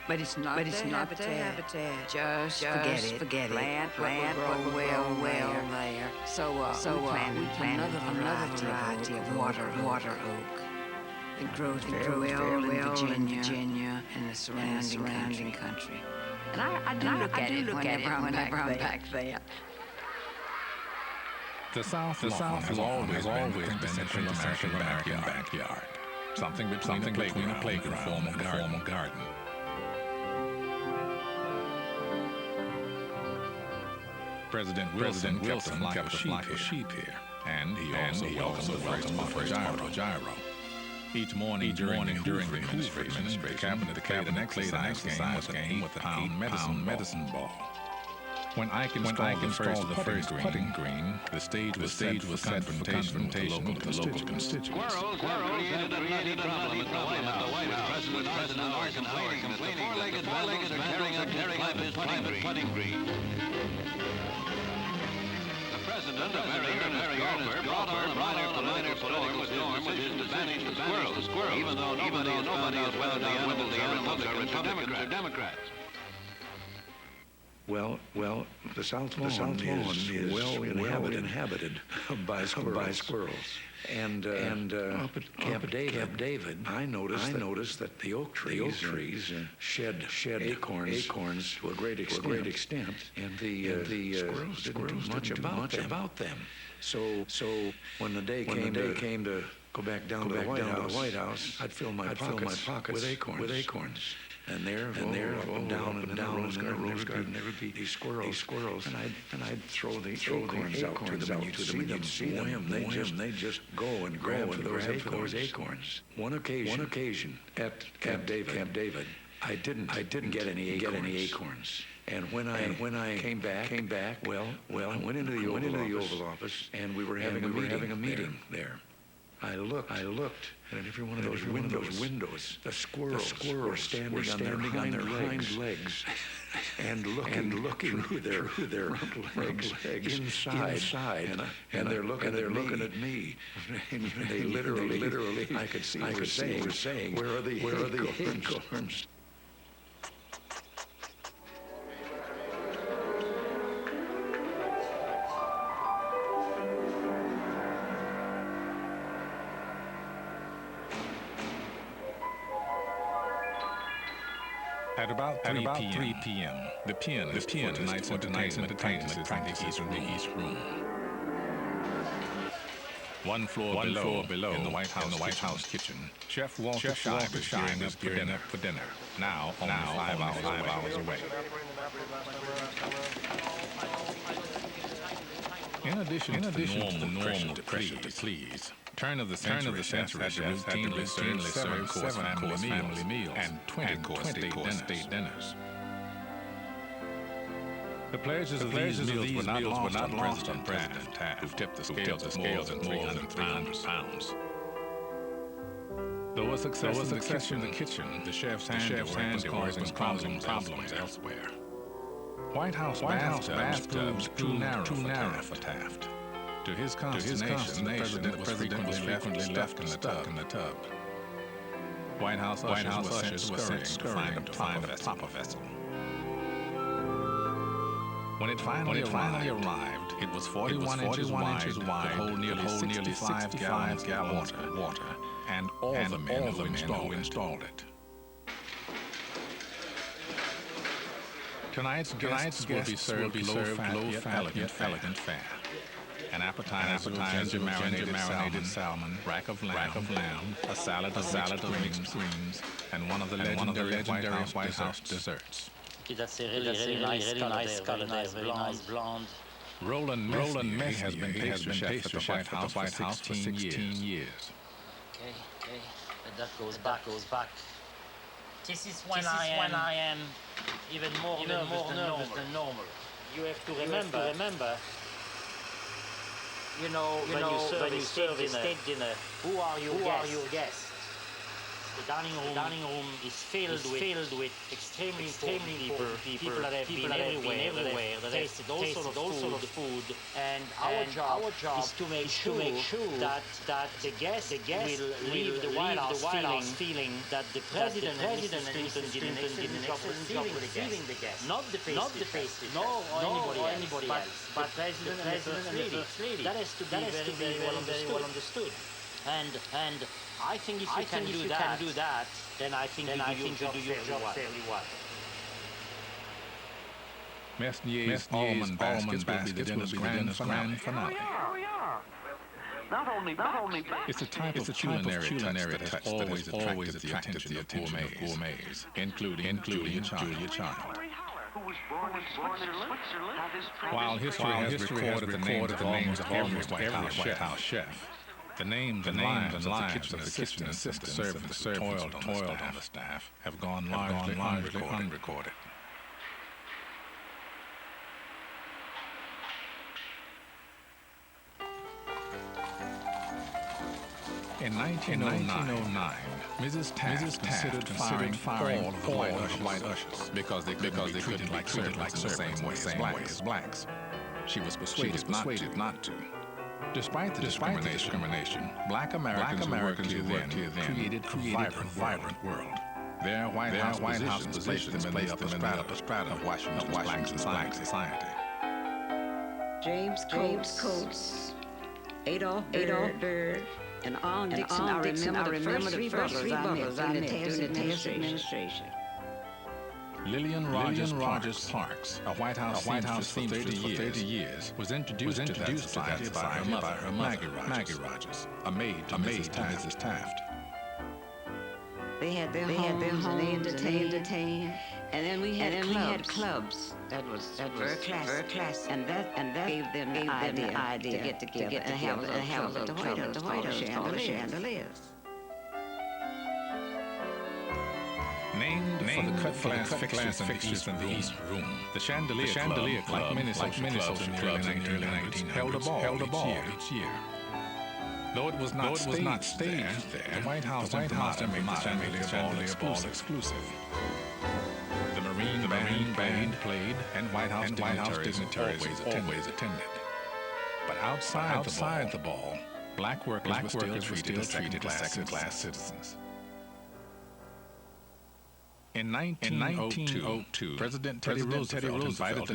But it's not their habitat. Just forget it. Plant what will grow well there. So we planted another variety of water oak. It grows very well in Virginia and the surrounding country. And I do look at it whenever I'm back there. The South has always been the quintessential American backyard. Something between a playground and a formal garden. President Wilson kept a flock of sheep here, and he also welcomed Gyro. Each morning during the Hoover administration, the cabinet played an exercise game with the pound medicine ball. When Ike installed the first putting green, the stage was set for confrontation with the local constituents. Squirrels created a nutty problem at the White House. President Eisenhower complaining that the four-legged vandals are tearing up his putting green. The president, a very earnest golfer, brought on a minor political storm with his decision to banish the squirrels, even though nobody has found out whether the animals are Republicans or Democrats. Well, the South Lawn is well inhabited by squirrels. And up at Camp David, I noticed that the oak trees shed acorns to a great extent, and the squirrels didn't do much about them. So when the day came to go back down to the White House, I'd fill my pockets with acorns. And there, up and down in the rose garden, there would be these squirrels, and I'd throw the acorns out to them, and you'd see them. They'd just go and grab for those acorns. One occasion at Camp David, I didn't get any acorns. And when I came back, I went into the Oval Office, and we were having a meeting there. I looked, and at every one of those windows, the squirrels were standing on their hind legs and looking through their front legs inside, and they're looking at me. And they literally, I could see they were saying, where are the acorns? At about 3 p.m., the pianist for tonight's entertainment practices in the East Room. One floor below, in the White House kitchen, Chef Walter Scheib is gearing up for dinner. Now, only 5 hours away. In addition to the normal pressure to please, turn of the century chefs had routinely served 7-course family meals and 20-course state dinners. The pleasures of these meals were not lost on President Taft, who tipped the scales at more than 300 pounds. Though a success in the kitchen, the chef's hands caused problems elsewhere. White House bathtubs too narrow for Taft. To his consternation, the president was frequently left stuck in the tub. White House ushers were sent scurrying to find a proper vessel. When it finally arrived, it was 41 inches wide, could hold nearly 65 gallons of water, and all the men who installed it. Tonight's guests will be served low-fat, yet elegant fare. An appetizer with ginger-marinated salmon, rack of lamb, a salad of mixed greens, and one of the legendary White House desserts. That's a really nice color there, very nice blonde. Roland Messier has been pastry chef at the White House for 16 years. Okay, that goes back. This is when I am even more nervous than normal. You have to remember. You know, when you serve a state dinner, who are your guests? The dining room is filled with extremely people that have been everywhere, that have tasted all sort of food, and our job is to make sure that the guest will leave the White House feeling that the President and Mrs. Clinton did an excellent job receiving the guest, not the pastry, nor anybody else, but the President and the First Lady. That has to be very well understood. And I think if you can do that, then I think you do your job fairly well. Messier's almond baskets will be the dinner's grand finale. Oh, yeah. Not only It's a type of culinary touch that has always attracted the attention of gourmets, including Julia Child. who was born in Switzerland. While history has recorded the names of almost every White House chef, the names and lives of the kitchen assistants, the servants who toiled on the staff, have gone largely unrecorded. In 1909, Mrs. Taft considered firing all of the white ushers because they couldn't be treated like servants the same way as blacks. She was persuaded not to. Despite the discrimination, black Americans who worked here then created a vibrant world. Their White House positions placed them in the upper strata of Washington's black society. James Coates, Adolph Byrd, and Arlen Dixon. I remember the first three brothers I met during the Taft administration. Lillian Rogers Parks, a White House seamstress for 30 years, was introduced to that society by her mother, Maggie Rogers, a maid to Mrs. Taft. They had their homes and they entertained. And then we had clubs. That was very classic. And that gave them the idea to get together and have a little trouble, the White House chandeliers. Named for the cut glass fixtures in the East Room, the Chandelier Club, like many social clubs in the early 1900s, held a ball each year. Though it was not staged there, the White House made the Chandelier Ball exclusive. The Marine Band played, and White House dignitaries always attended. But outside the ball, black workers were still treated as second-class citizens. In 1902, President Teddy Roosevelt invited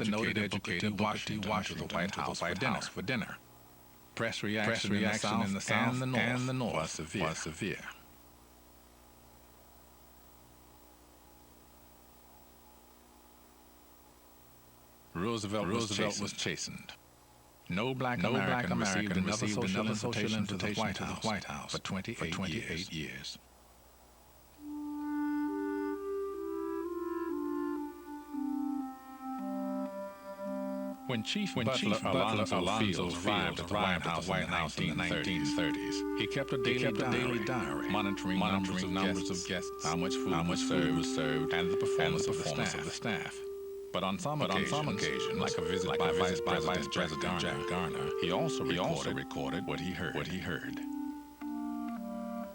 the noted educated Washington to the White House for dinner. Press reaction in the South and the North was severe. Roosevelt was chastened. No black American received another social invitation to the White House for 28 years. When Chief Butler Alonzo arrived at the White House in the 1930s, he kept a daily diary, monitoring numbers of guests, how much food was served, and the performance of the staff. But on some occasion, like a visit by Vice President Jack Garner, he also recorded what he heard.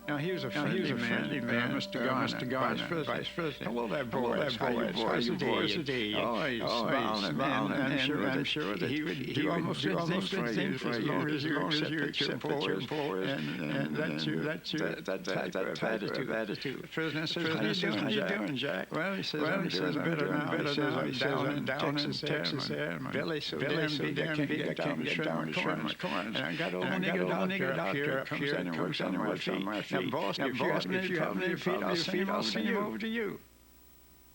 Now, he was a friendly man, Mr. Garner, Vice President. Hello there, boys. How was he? Oh, he's smiling, I'm sure that he would do almost anything for as long as you accept your pores, and that's your type of attitude. The President says, how you doing, Jack? Well, he says, I'm better now. He says, I'm down in Texas there. My belly's so damn big, I can't get down to much corn. And I got old nigger doctor up here and works on my feet. Now, boss, if you have any feet, I'll send him over to you.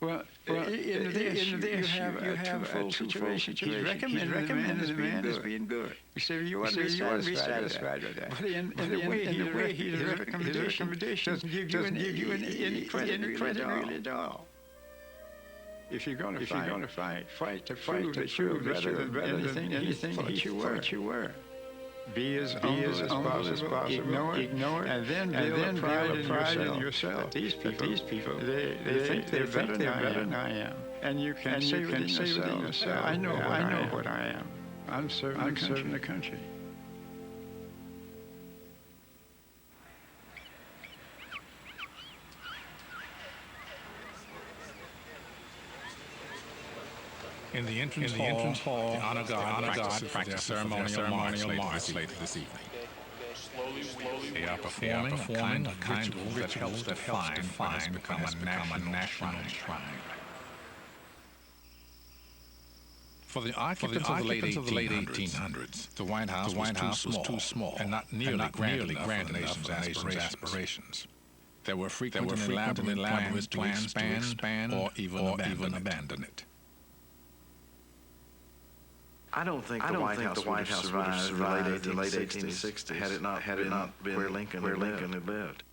Well, in this, you have a twofold situation. He's recommended the man as being good. You say you ought to be satisfied with that. But in the way he's a recommendation doesn't give you any credit really at all. If you're going to fight to prove that you're better than anything he thought you were. Be as humble as possible. Ignore it, and then build pride in yourself. These people, they think they're better than I am. And you can say within yourself, I know what I am. I'm serving the country. In the entrance hall, the honor guard practice ceremonial march later this evening. They are performing a kind of ritual that helps define become a national shrine. For the occupants of the late 1800s, the White House was too small and not nearly grand enough for the nation's aspirations. There were frequent and elaborate plans to expand or even abandon it. I don't think the White House would have survived the late 1860s had it not been where Lincoln had lived.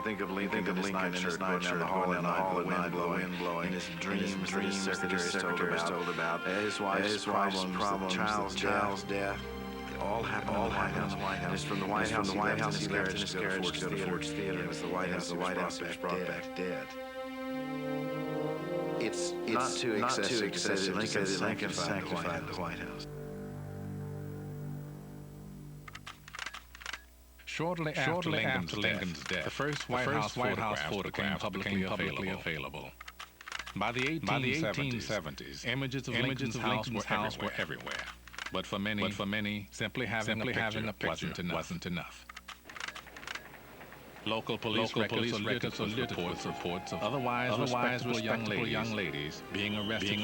think of Lincoln in his nightshirt going down the hall, the wind blowing, and his dreams that his secretary told about, his wife's problems, child's death. It all happened in the White House. It's from the White House he left in his carriage to go to Ford's Theater. It was the White House that was brought back dead. It's not too excessive to say that Lincoln sanctified the White House. Shortly after Lincoln's death, the first White House photograph became publicly available. By the 1870s, images of Lincoln's house were everywhere. But for many, simply having a picture wasn't enough. Local police records reports of otherwise respectable young ladies being arrested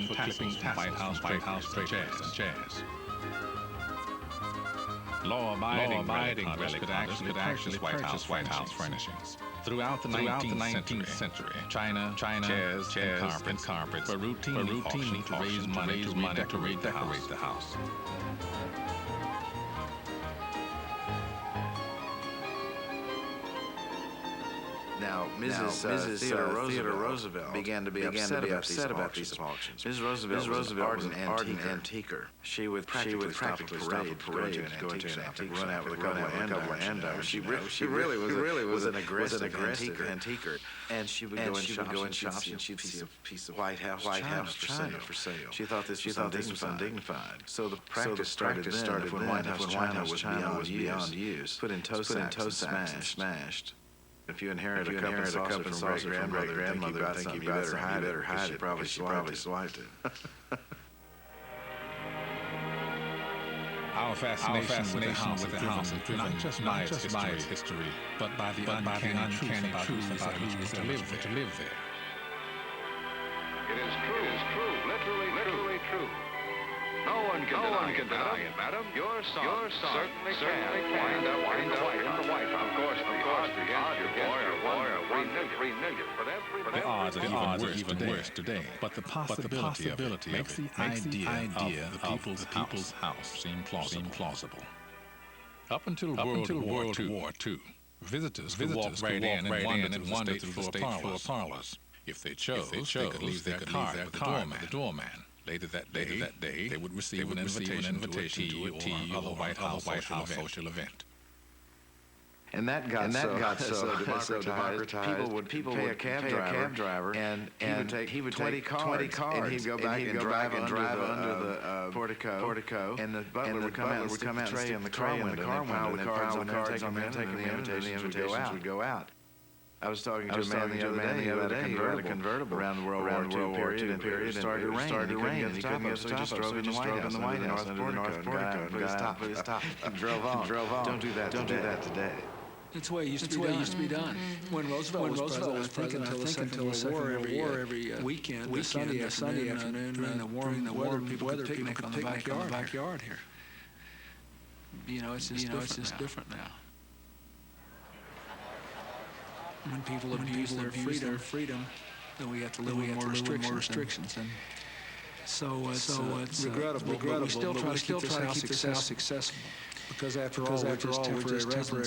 for clipping tassels from White House chairs. Law-abiding relics could actually purchase White House furnishings. Throughout the 19th century, china, chairs, and carpets were routinely auctioned to raise money to redecorate the house. Now, Mrs. Theodore Roosevelt began to be upset about these auctions. Mrs. Roosevelt was an ardent antiquer. She would practically stop a parade to go to an antique run out with a couple of andirons. She really was an aggressive antiquer. And she would go in shops and she'd see a piece of White House china for sale. She thought this was undignified. So the practice started then when White House china was beyond use. Put in toe sacks and smashed. If you inherit a cup and saucer from great-grandmother, I think you better hide it. She probably swiped it. Our fascination with the house is driven not just by its history, but by the uncanny truth about who is to live there. It is true, literally true. No one can deny it, madam. Your son certainly can wind up in the White House. Of course, the odds against your boy are 1 million. The odds are even worse today. But the possibility of it makes the idea of the people's house seem plausible. Up until World War II, visitors could walk right in and wander through the state floor parlors. If they chose, they could leave their card with the doorman. Later that day, they would receive an invitation to a tea or other White House social event. And that got so democratized. People would pay a cab driver, and he would take 20 cards, and he'd go back and drive under the portico, and the butler would come out and tray in the car window, and pile the cards on there, taking the invitations would go out. I was talking to a man the other day who had a convertible around the World War II period, and it started to rain, and he couldn't get to the top, so he just drove in the White House under the North Portico and put his top and drove on. Don't do that today. That's the way it used to be done. When Roosevelt was president, until the Second World War, every weekend, Sunday afternoon, during the warm weather, people could picnic on the backyard here. You know, it's just different now. When people abuse their freedom, then we have to live with more restrictions. And so it's regrettable, but we still try to keep this house accessible. Because after all, we're just temporary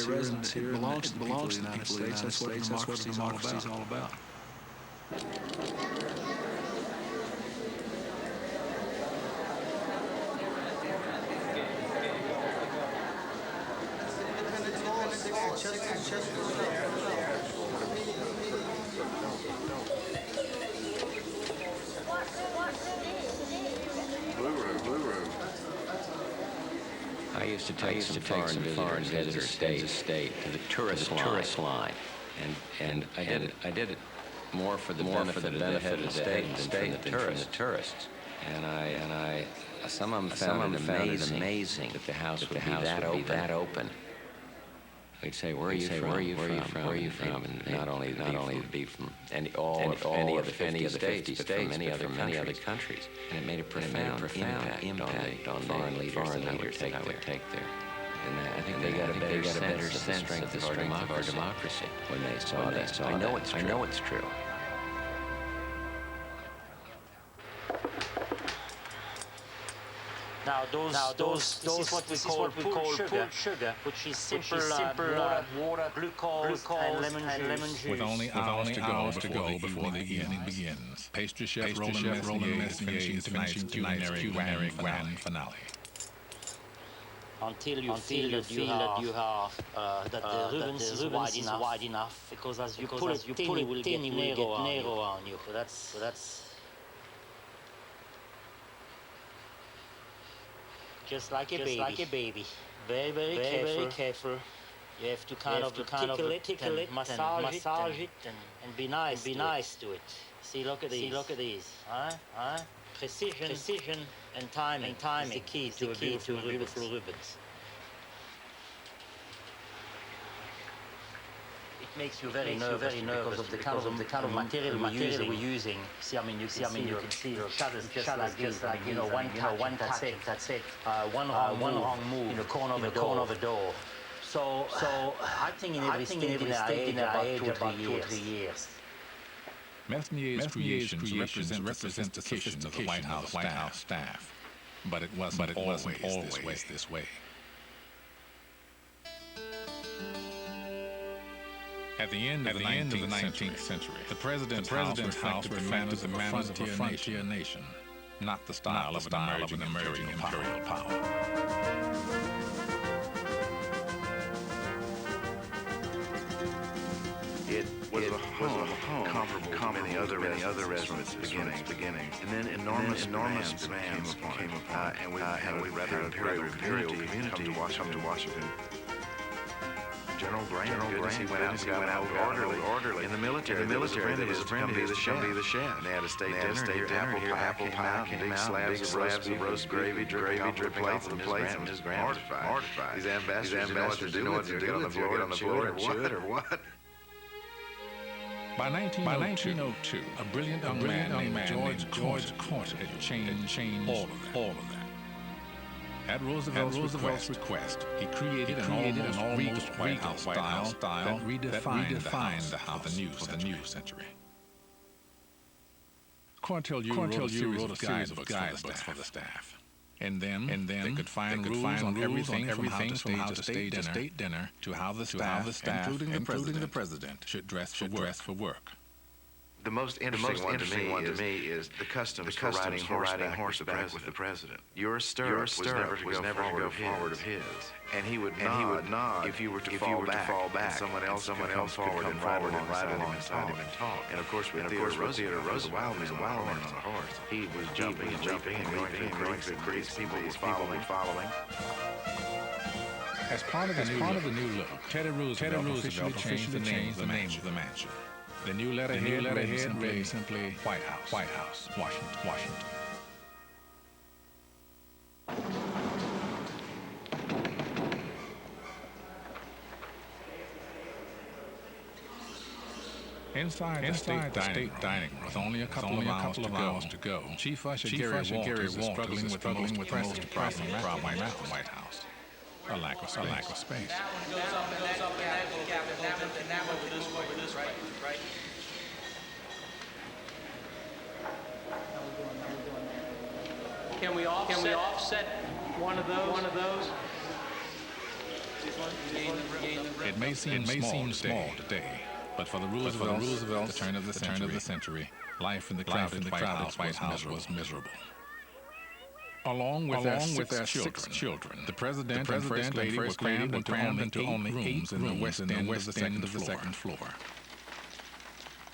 residents here. It belongs to the people of the United States. That's what democracy is all about. Blue room. I used to take some foreign visitors state to the tourist line, and I did it more for the benefit of the state than for the tourists. And some of them found it amazing that the house would be that open. We'd say, where are you from? And not only be from any of the 50 states, but from many other countries. And it made a profound impact on foreign leaders that I would take there. And I think they got a better sense of the strength of our democracy when they saw that. I know it's true. Now this is what we call pulled sugar, which is simple water, glucose, and lemon juice. With only hours to go before the evening begins. Pastry chef Roland Messier is finishing tonight's grand finale. Until you feel that the Rubens is wide enough, because as you pull it thin, you will get narrow on you. That's just like a baby. Very careful. You have to kind of tickle it, massage it, and be nice to it. See, look at these. Huh? Precision and timing is the key to a beautiful Rubens. It makes you very nervous because of the kind of material we're using. See, you can see the shadows just like one touch, that's it. One wrong move in the corner of the door. So I think in every state in our age about 2 or 3 years. Messier's creations represent the sophistication of the White House staff. But it wasn't always this way. At the end of the 19th century, the President's House reflected the manners of a frontier nation, not the style of an emerging imperial power. It was a home comparable to many other residences beginning. And then enormous demands came upon, and we had a rather imperial community come to Washington. General Grant, he went out and got orderly. In the military, there was a friend of his to be the chef. And they had a state dinner here. Apple pie came out, big slabs of roast gravy dripping off the plates, and his grand mortified. These ambassadors didn't know what to do. Get on the floor and chew it or what? By 1902, a brilliant young man named George Corson had changed all of that. At Roosevelt's request, he created an almost White House style that redefined the House of the new century. Cortelyou wrote a series of guidebooks for the staff. And then they could find rules on everything from how to stage a state dinner to how the staff, including the president, should dress for work. The most interesting one to me is the customs for riding horseback with the president. Your stirrup was never to go forward of his, and he would nod if you were to fall back. And someone else could come forward and ride alongside him and talk. And of course, with Theodore Roosevelt was a wild man on a horse. He was jumping and going through creeks. People were following. As part of the new look, Teddy Roosevelt officially changed the name of the mansion. The new letterhead read simply White House, Washington. Inside the state dining room, with only a couple of hours to go, Chief Usher Gary Walters was struggling with the most pressing problem at the White House. A lack of space. That one goes up, and that one goes over this way, right? Can we offset one of those? It may seem small today, but for the Roosevelts, the turn of the century, life in the crowded White House was miserable. Along with their six children, the President and First Lady were crammed into only 8 rooms in the west end of the second floor.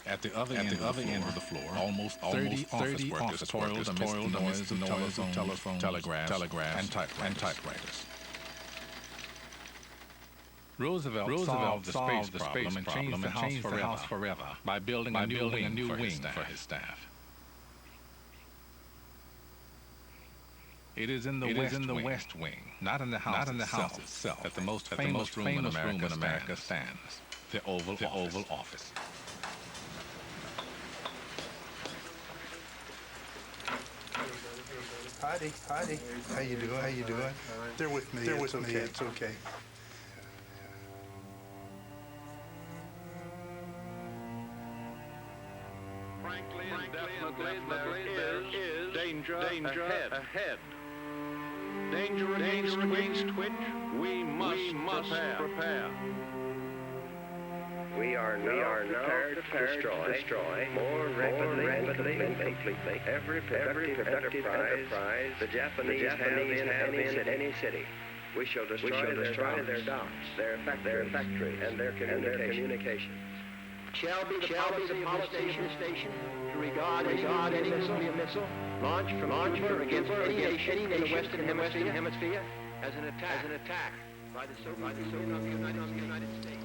At the other end of the floor, almost 30 office workers toiled amidst the noise of telephones, telegraphs, and typewriters. Roosevelt solved the space problem and changed the house forever by building a new wing for his staff. It is in the West Wing, not in the House itself, that the most famous room in America stands, the Oval Office. Heidi, how you doing? They're with me. It's okay. Frankly, definitely there is danger ahead. dangerous twitch, we must prepare. We are now prepared to destroy more rapidly and completely every productive enterprise the Japanese have in any city. We shall destroy their docks, their factories, and their communications. Shall be the policy of the station to regard any missile launched from Cuba against any nation in the Western Hemisphere as an attack by the Soviet United States.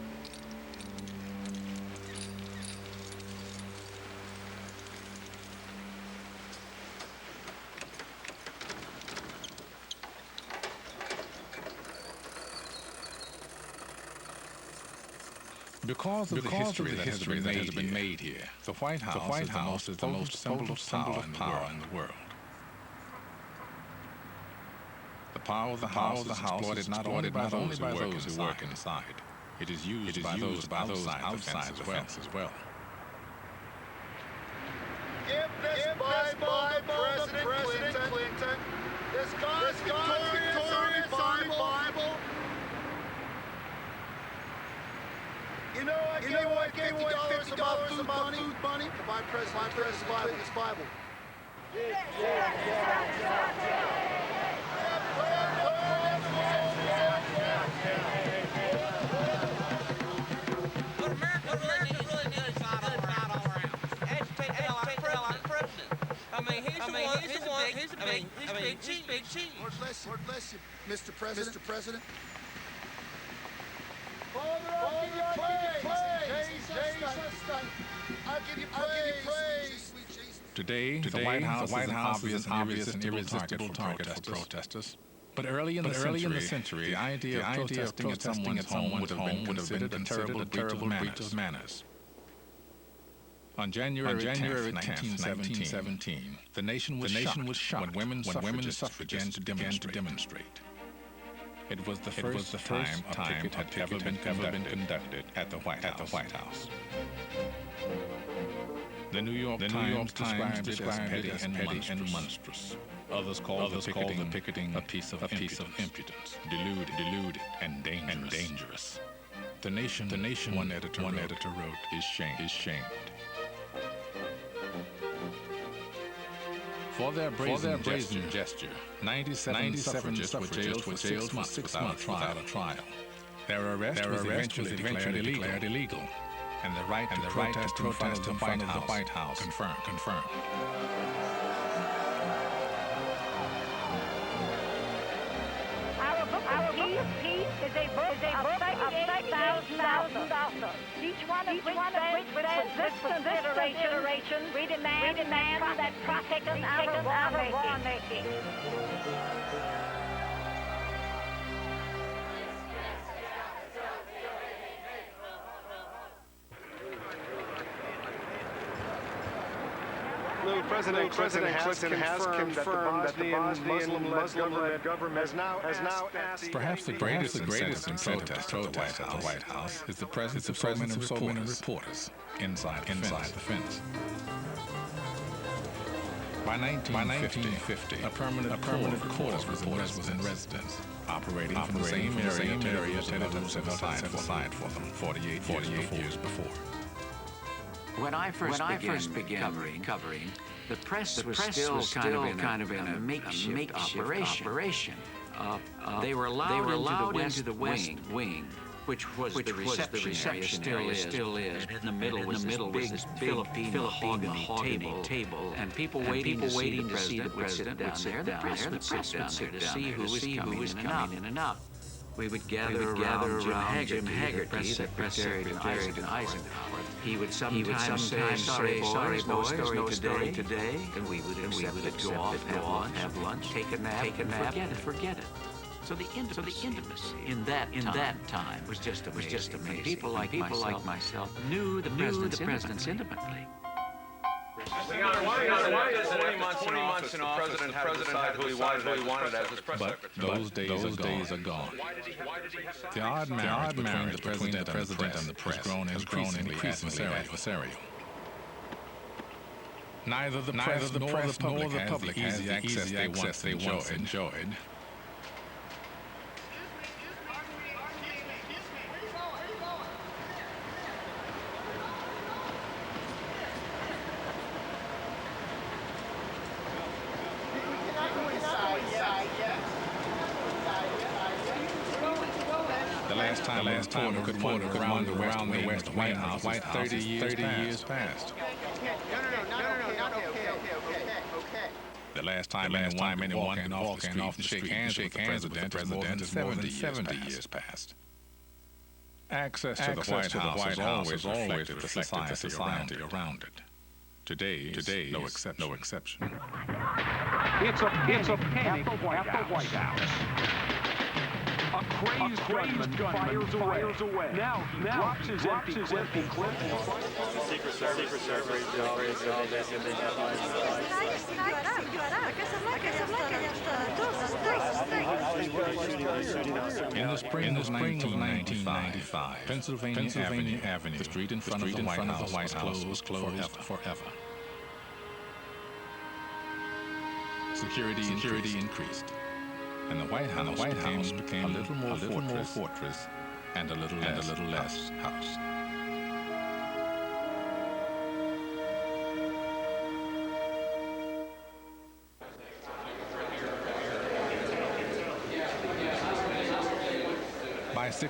Because of the history that has been made here, the White House is the most symbol of power in the world. The power of the House is exploited not only by those who work inside. It is used by those outside the fence as well. Give this Bible to President Clinton. This God's victorious Bible. You know, I gave $50 about Food Bunny to buy President Clinton's Bible. What America really needs is not all around. Agitate the hell out of President. I mean, he's a big cheat. Lord bless you, Mr. President. I'll give you praise. Today, the White House is an obvious and irresistible target for protesters. But early in the century, the idea of protesting at someone's home would have been considered a terrible breach of manners. On January 10th, 1917, the nation was shocked when women suffragists began to demonstrate. It was the first time a picket had ever been conducted at the White House. The New York Times described it as petty and monstrous. Others called the picketing a piece of impudence, deluded and dangerous. The nation, one editor wrote, is shamed. For their brazen gesture, 97 suffragists were jailed for 6 months without a trial. Their arrest was eventually declared illegal, and the right to protest in front of the White House confirmed. Our book of peace is a book of 38,000 authors. Each one of which says this consideration, we demand that protect us out of war making. President Clinton has confirmed that the Muslim-led government has now asked... Perhaps the greatest incentive to protest at the White House is the presence of so many reporters inside the fence. By 1950, a permanent corps was in residence, operating from the same area television set aside for them 48 years before. When I first began covering, the press was still kind of in a makeshift operation. They were allowed into the west wing, which was the reception area, still is. And in the middle was this big Philippine mahogany table, and people waiting to see the president would sit down there. The press would sit down to see who was coming in and out. We would gather around Jim Haggerty, the press secretary to Eisenhower. He would sometimes say, sorry boys, no story today. And we would accept it, go off, have lunch, take a nap, forget it. So the intimacy in that time was just amazing. People like myself knew the presidents intimately. Why is 20 months in office, the president had who he wanted as his press secretary? But those days are gone. The odd marriage between the president and the press has grown increasingly adversarial. Neither the press nor the public has the easy access they once enjoyed. last time a reporter could wonder around the West White House, 30 years past. The last time anyone can walk off the street and shake hands with the president is more than 70 years past. Access to the White House has always reflected the society around it. Today is no exception. It's a panic at the White House. A crazed gunman fires away. Now he drops his empty clip. Secret Service. In the spring of 1995, Pennsylvania Avenue, the street in front of the White House was closed forever. Security increased, and the White House became a little more fortress and a little less house.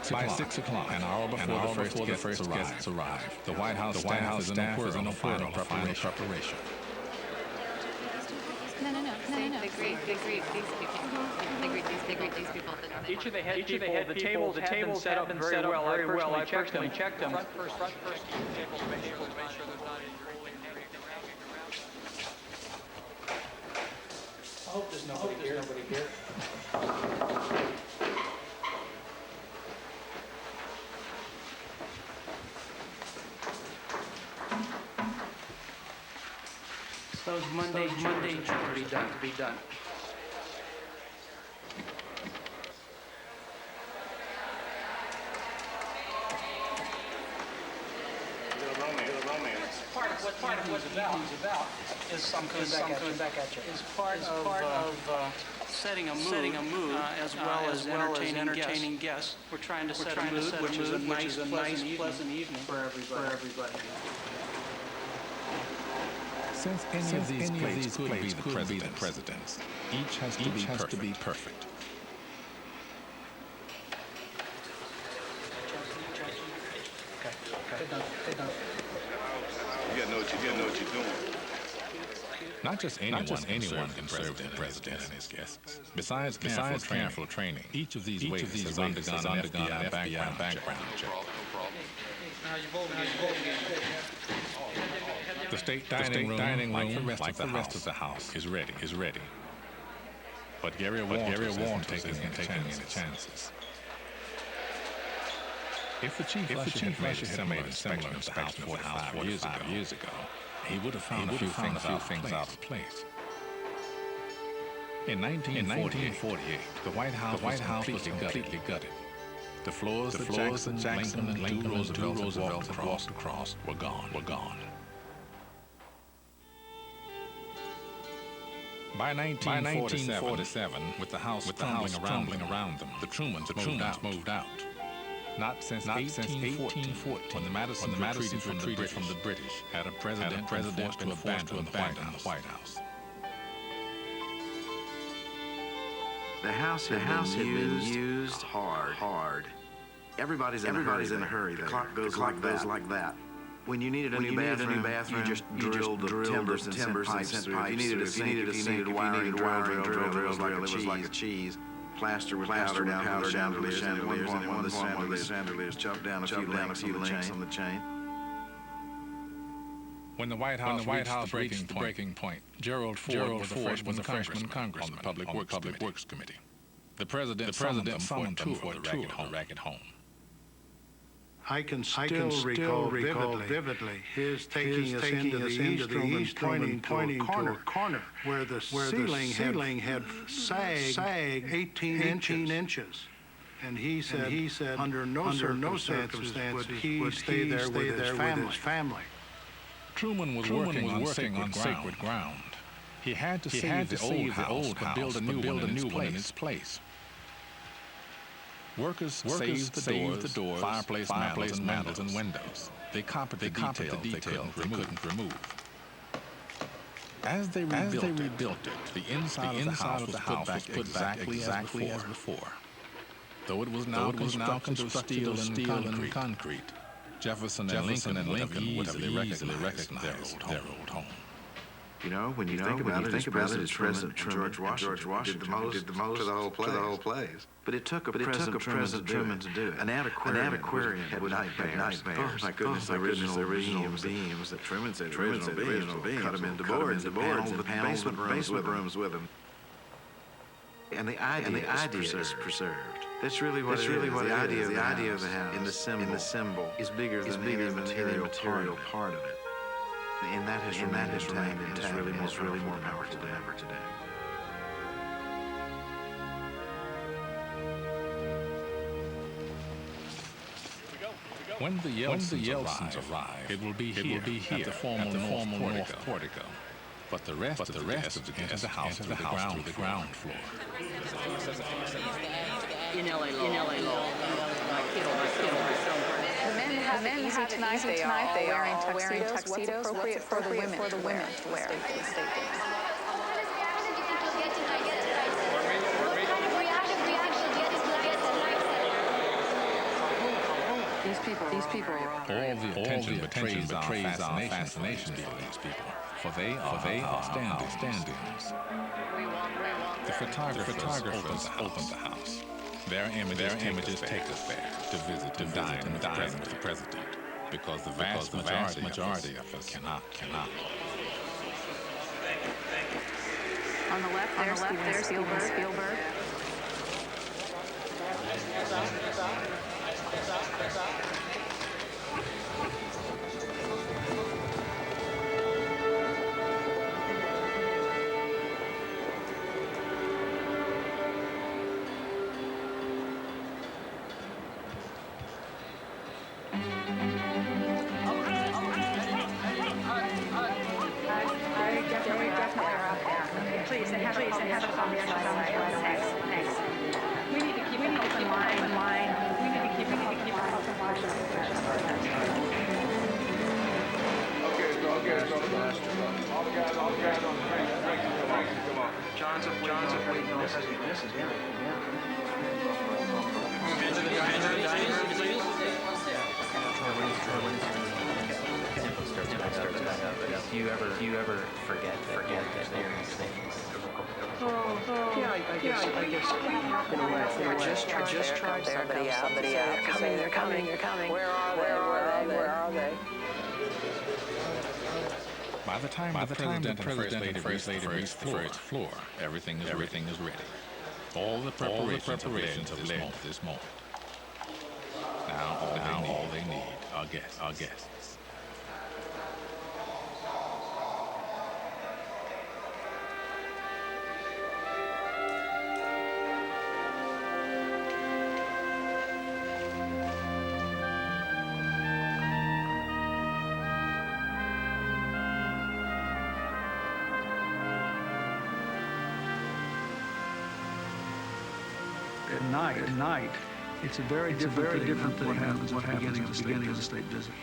By 6 o'clock, an hour before the first guests arrive, the White House staff is in a final preparation. No. They greet these people. Each of the head people, the tables have been set up very well. I personally checked them. Front person tables to make sure there's not any drooling. I hope there's nobody here. Those Monday chores to be done. Part of what the evening's about is coming back at you. Is part of setting a mood as well as entertaining guests. We're trying to set a mood, which is a nice, pleasant evening for everybody. Since any of these plates could be the president's, each has to be perfect. Okay. You gotta know what you're doing. Not just anyone can serve the president and his guests. Besides careful training, each of these waiters has undergone an FBI background check. The state dining room, like the rest of the house, is ready. But Gary Walters isn't taking any chances. If the chief usher had made a similar inspection of the house 45 years ago, he would have found a few things out of place. In 1948, the White House was completely gutted. The floors that Jackson and Lincoln Roosevelt had walked across were gone. By 1947, with the house crumbling around them, the Trumans moved out. Not since 1814, when the Madisons retreated from the British, had a president forced to abandon the White House. The house had been used hard. Everybody's in a hurry. The clock goes like that. When you needed a new bathroom, you just drilled the timbers and sent pipes through. If you needed a sink, if you needed wiring, drill was like a cheese. Plaster was powdered down to the chandeliers, and one of the chandeliers chopped down a few links on the chain. When the White House reached the breaking point, Gerald Ford was a freshman congressman on the Public Works Committee. The president summoned them for the ragged home. I can still recall vividly his taking us into the East Room, pointing to a corner where the ceiling had sagged 18 inches. And he said under no circumstances would he stay there with his family. Truman was working on sacred ground. He had to save the old house, but build a new one in its place. Workers saved the doors, fireplace mantles, and windows. They copied the details they couldn't remove. As they rebuilt it, the inside of the house was put back exactly as before. Though it was now constructed of steel and concrete, Jefferson and Lincoln would have easily recognized their old home. You know, when you think about it, President Truman and George Washington did the most to the whole place. But it took a President Truman to do it. An antiquarian had nightmares. Oh my goodness, the original beams that Truman said original beams. Cut them into boards and paneled the basement rooms with them. And the idea is preserved. That's really what it is. The idea of the house in the symbol is bigger than any material part of it. And that has remained intact and is really more powerful than ever today. When the Yeltsins arrive, it will be here at the formal North Portico. But the rest of the guests enter the house through the ground floor. In LA law. The men have tonight they are all wearing tuxedos. What's appropriate for the women to wear? These people are all the attention betrays our fascination for these people, for they are stand-ins. The photographers open the house. Their images take us there to visit, to dine with the president, because the vast majority of us cannot. On the left there, Spielberg. Please, and have a conversation. Thanks. We need to keep an open line. We need to keep an open line. Okay, all the guys on the train. Come on. John's up waiting on us. This is him. If you ever forget that they're I guess. I just tried somebody out. They're coming. Where are they? By the time the president and first lady reach the first floor, everything is ready. All the preparations have led to this moment. Now all they need are guests. At night, it's a very different thing what happens at the beginning of the state visit.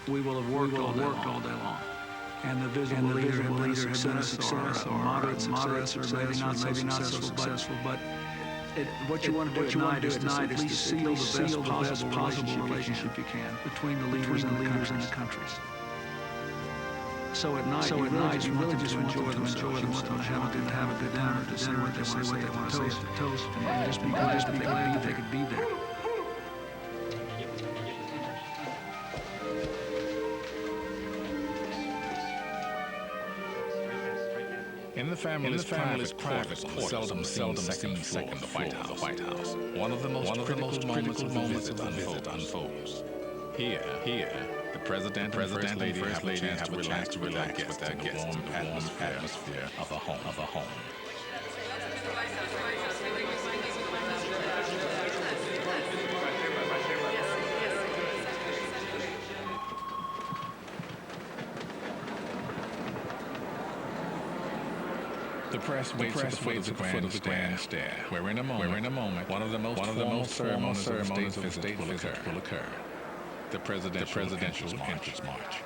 We will have worked all day long. And the visible leader had been a success or moderate success, or maybe not so successful. But what you want to do at night is at least seal the best possible relationship you can between the leaders and the countries. So at night, you really just want them to enjoy themselves. You want them to have a good dinner, to say what they want to say at the toast, and just be glad that they could be there. In the family's private quarters, seldom seen second the White House. One of the most critical moments of the visit unfolds. Here, the president and first lady have a chance to relax with their guests in the warm atmosphere of a home. The press waits at the foot of the grand stair, where in a moment, one of the most formal ceremonies of the state visit will occur. The presidential entrance march.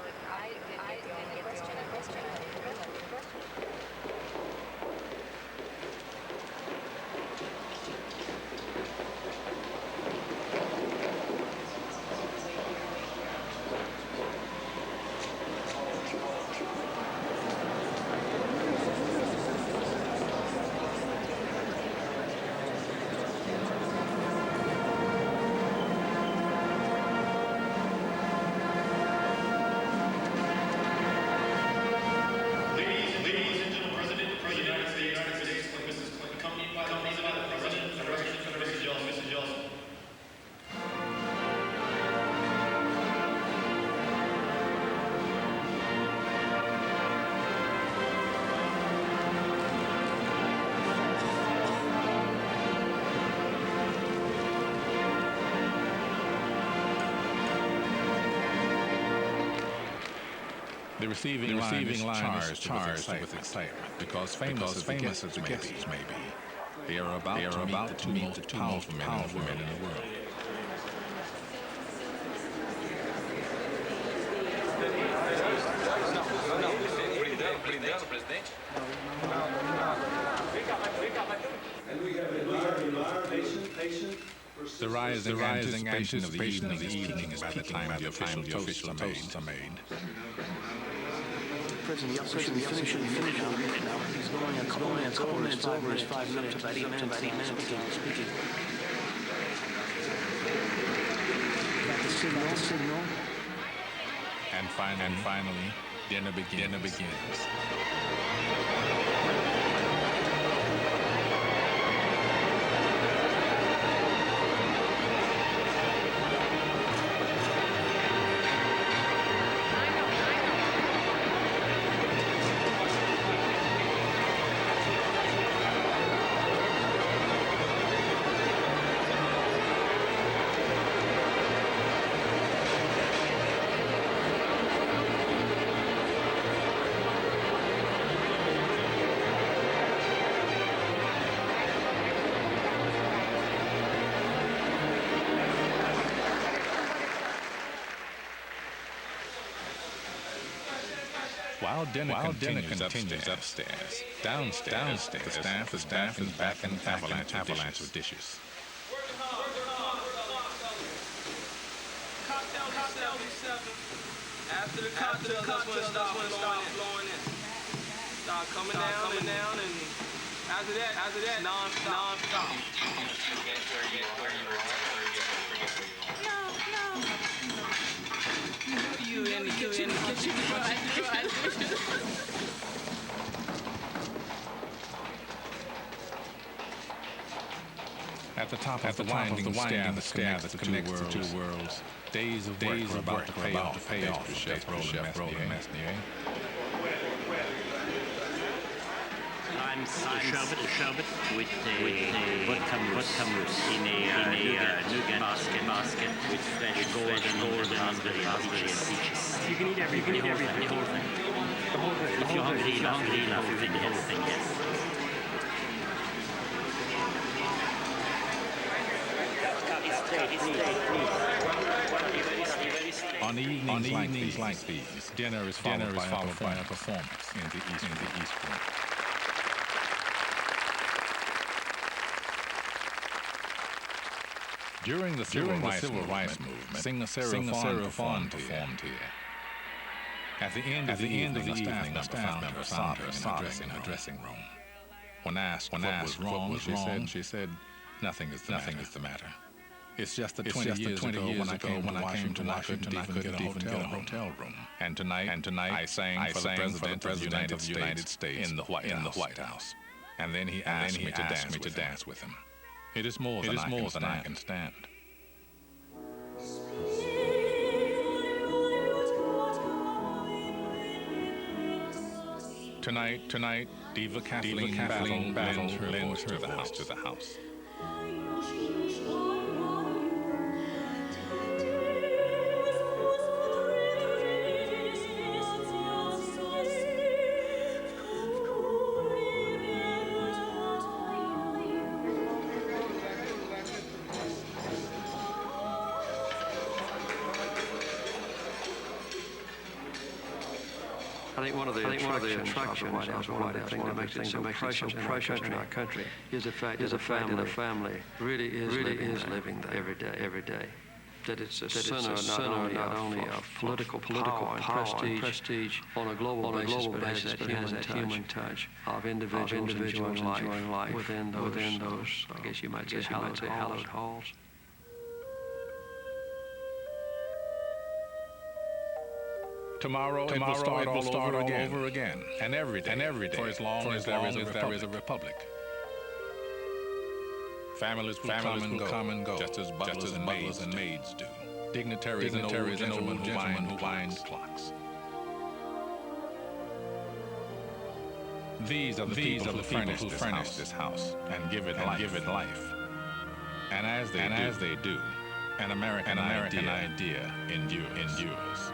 The receiving line is charged with excitement because famous as the guests may be, they are about to meet the two most powerful men in the world. The rising anticipation of the evening is by the time the official toasts are made. President Yeltsin finished now. He's going a couple minutes over his 5 minutes, about 8 minutes speaking. Got the signal. And finally, dinner begins. While dinner continues upstairs, downstairs the staff is back in avalanche of dishes. After the cocktails, that's when it starts flowing in. Start coming down, and after that, non-stop. You in the kitchen, At the top of the winding stair that connects the two worlds, days of work are about to pay off for Chef Roland Messnier. I'm sherbet with vodka mousse in a nougat basket with fresh golden raspberry and peaches. You can eat everything, the whole thing. If you're hungry enough, you can eat the whole thing, yes. On evenings like these, dinner is followed by a performance in the East Room. During the Civil Rights Movement, singer Sarah Vaughan performed here. At the end of the evening, a staff member found her in her dressing room. When asked what was wrong, she said, "Nothing is the matter. It's just that 20 years ago when I came to Washington, I couldn't even get a hotel room. And tonight I sang for the President of the United States in the White House. And then he asked me to dance with him. It is more than I can stand." Tonight, Diva Kathleen Battle lends her voice to the house. I think one of the attractions of the White House, thing that makes it so precious in our country, is the fact that a family really is living there every day. That it's a center not only of political power and prestige on a global basis, but has that human touch of individuals enjoying life within those, I guess you might say, hallowed halls. Tomorrow it will start all over again, and every day, for as long as there is a republic. Families will come and go, just as butlers and maids do. Dignitaries and old gentlemen who wind clocks. These are the people who furnish this house and give it life. And as they do, an American idea endures.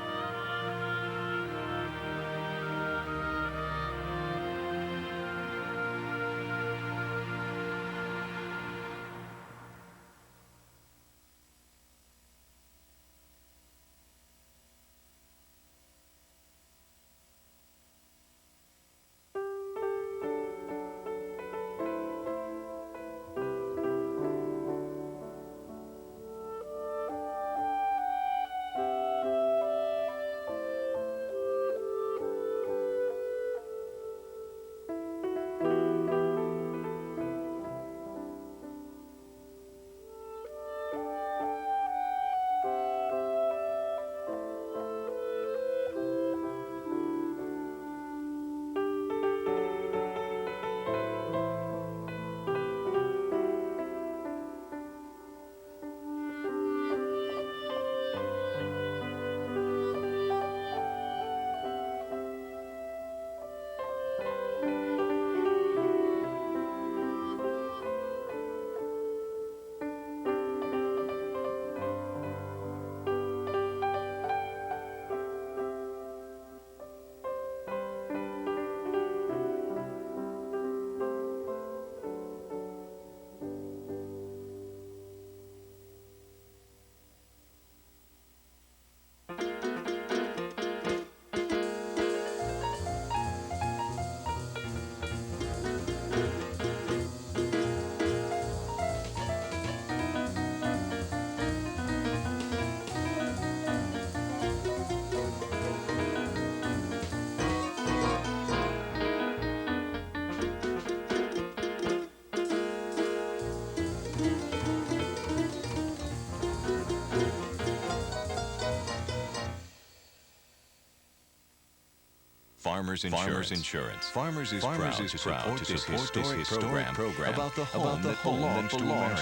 Farmers Insurance. Farmers is proud to support this historic program about the home that belongs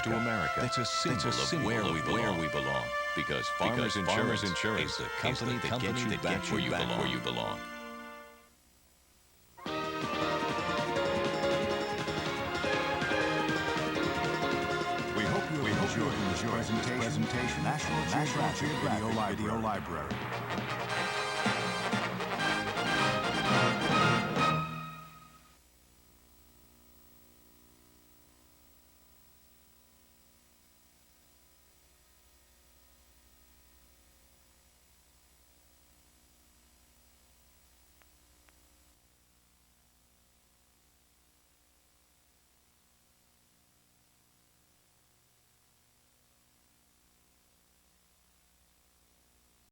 to America. That's a symbol of where we belong. Because Farmers Insurance is the company that gets you back where you belong. We hope you enjoyed this presentation. National Geographic Video Library.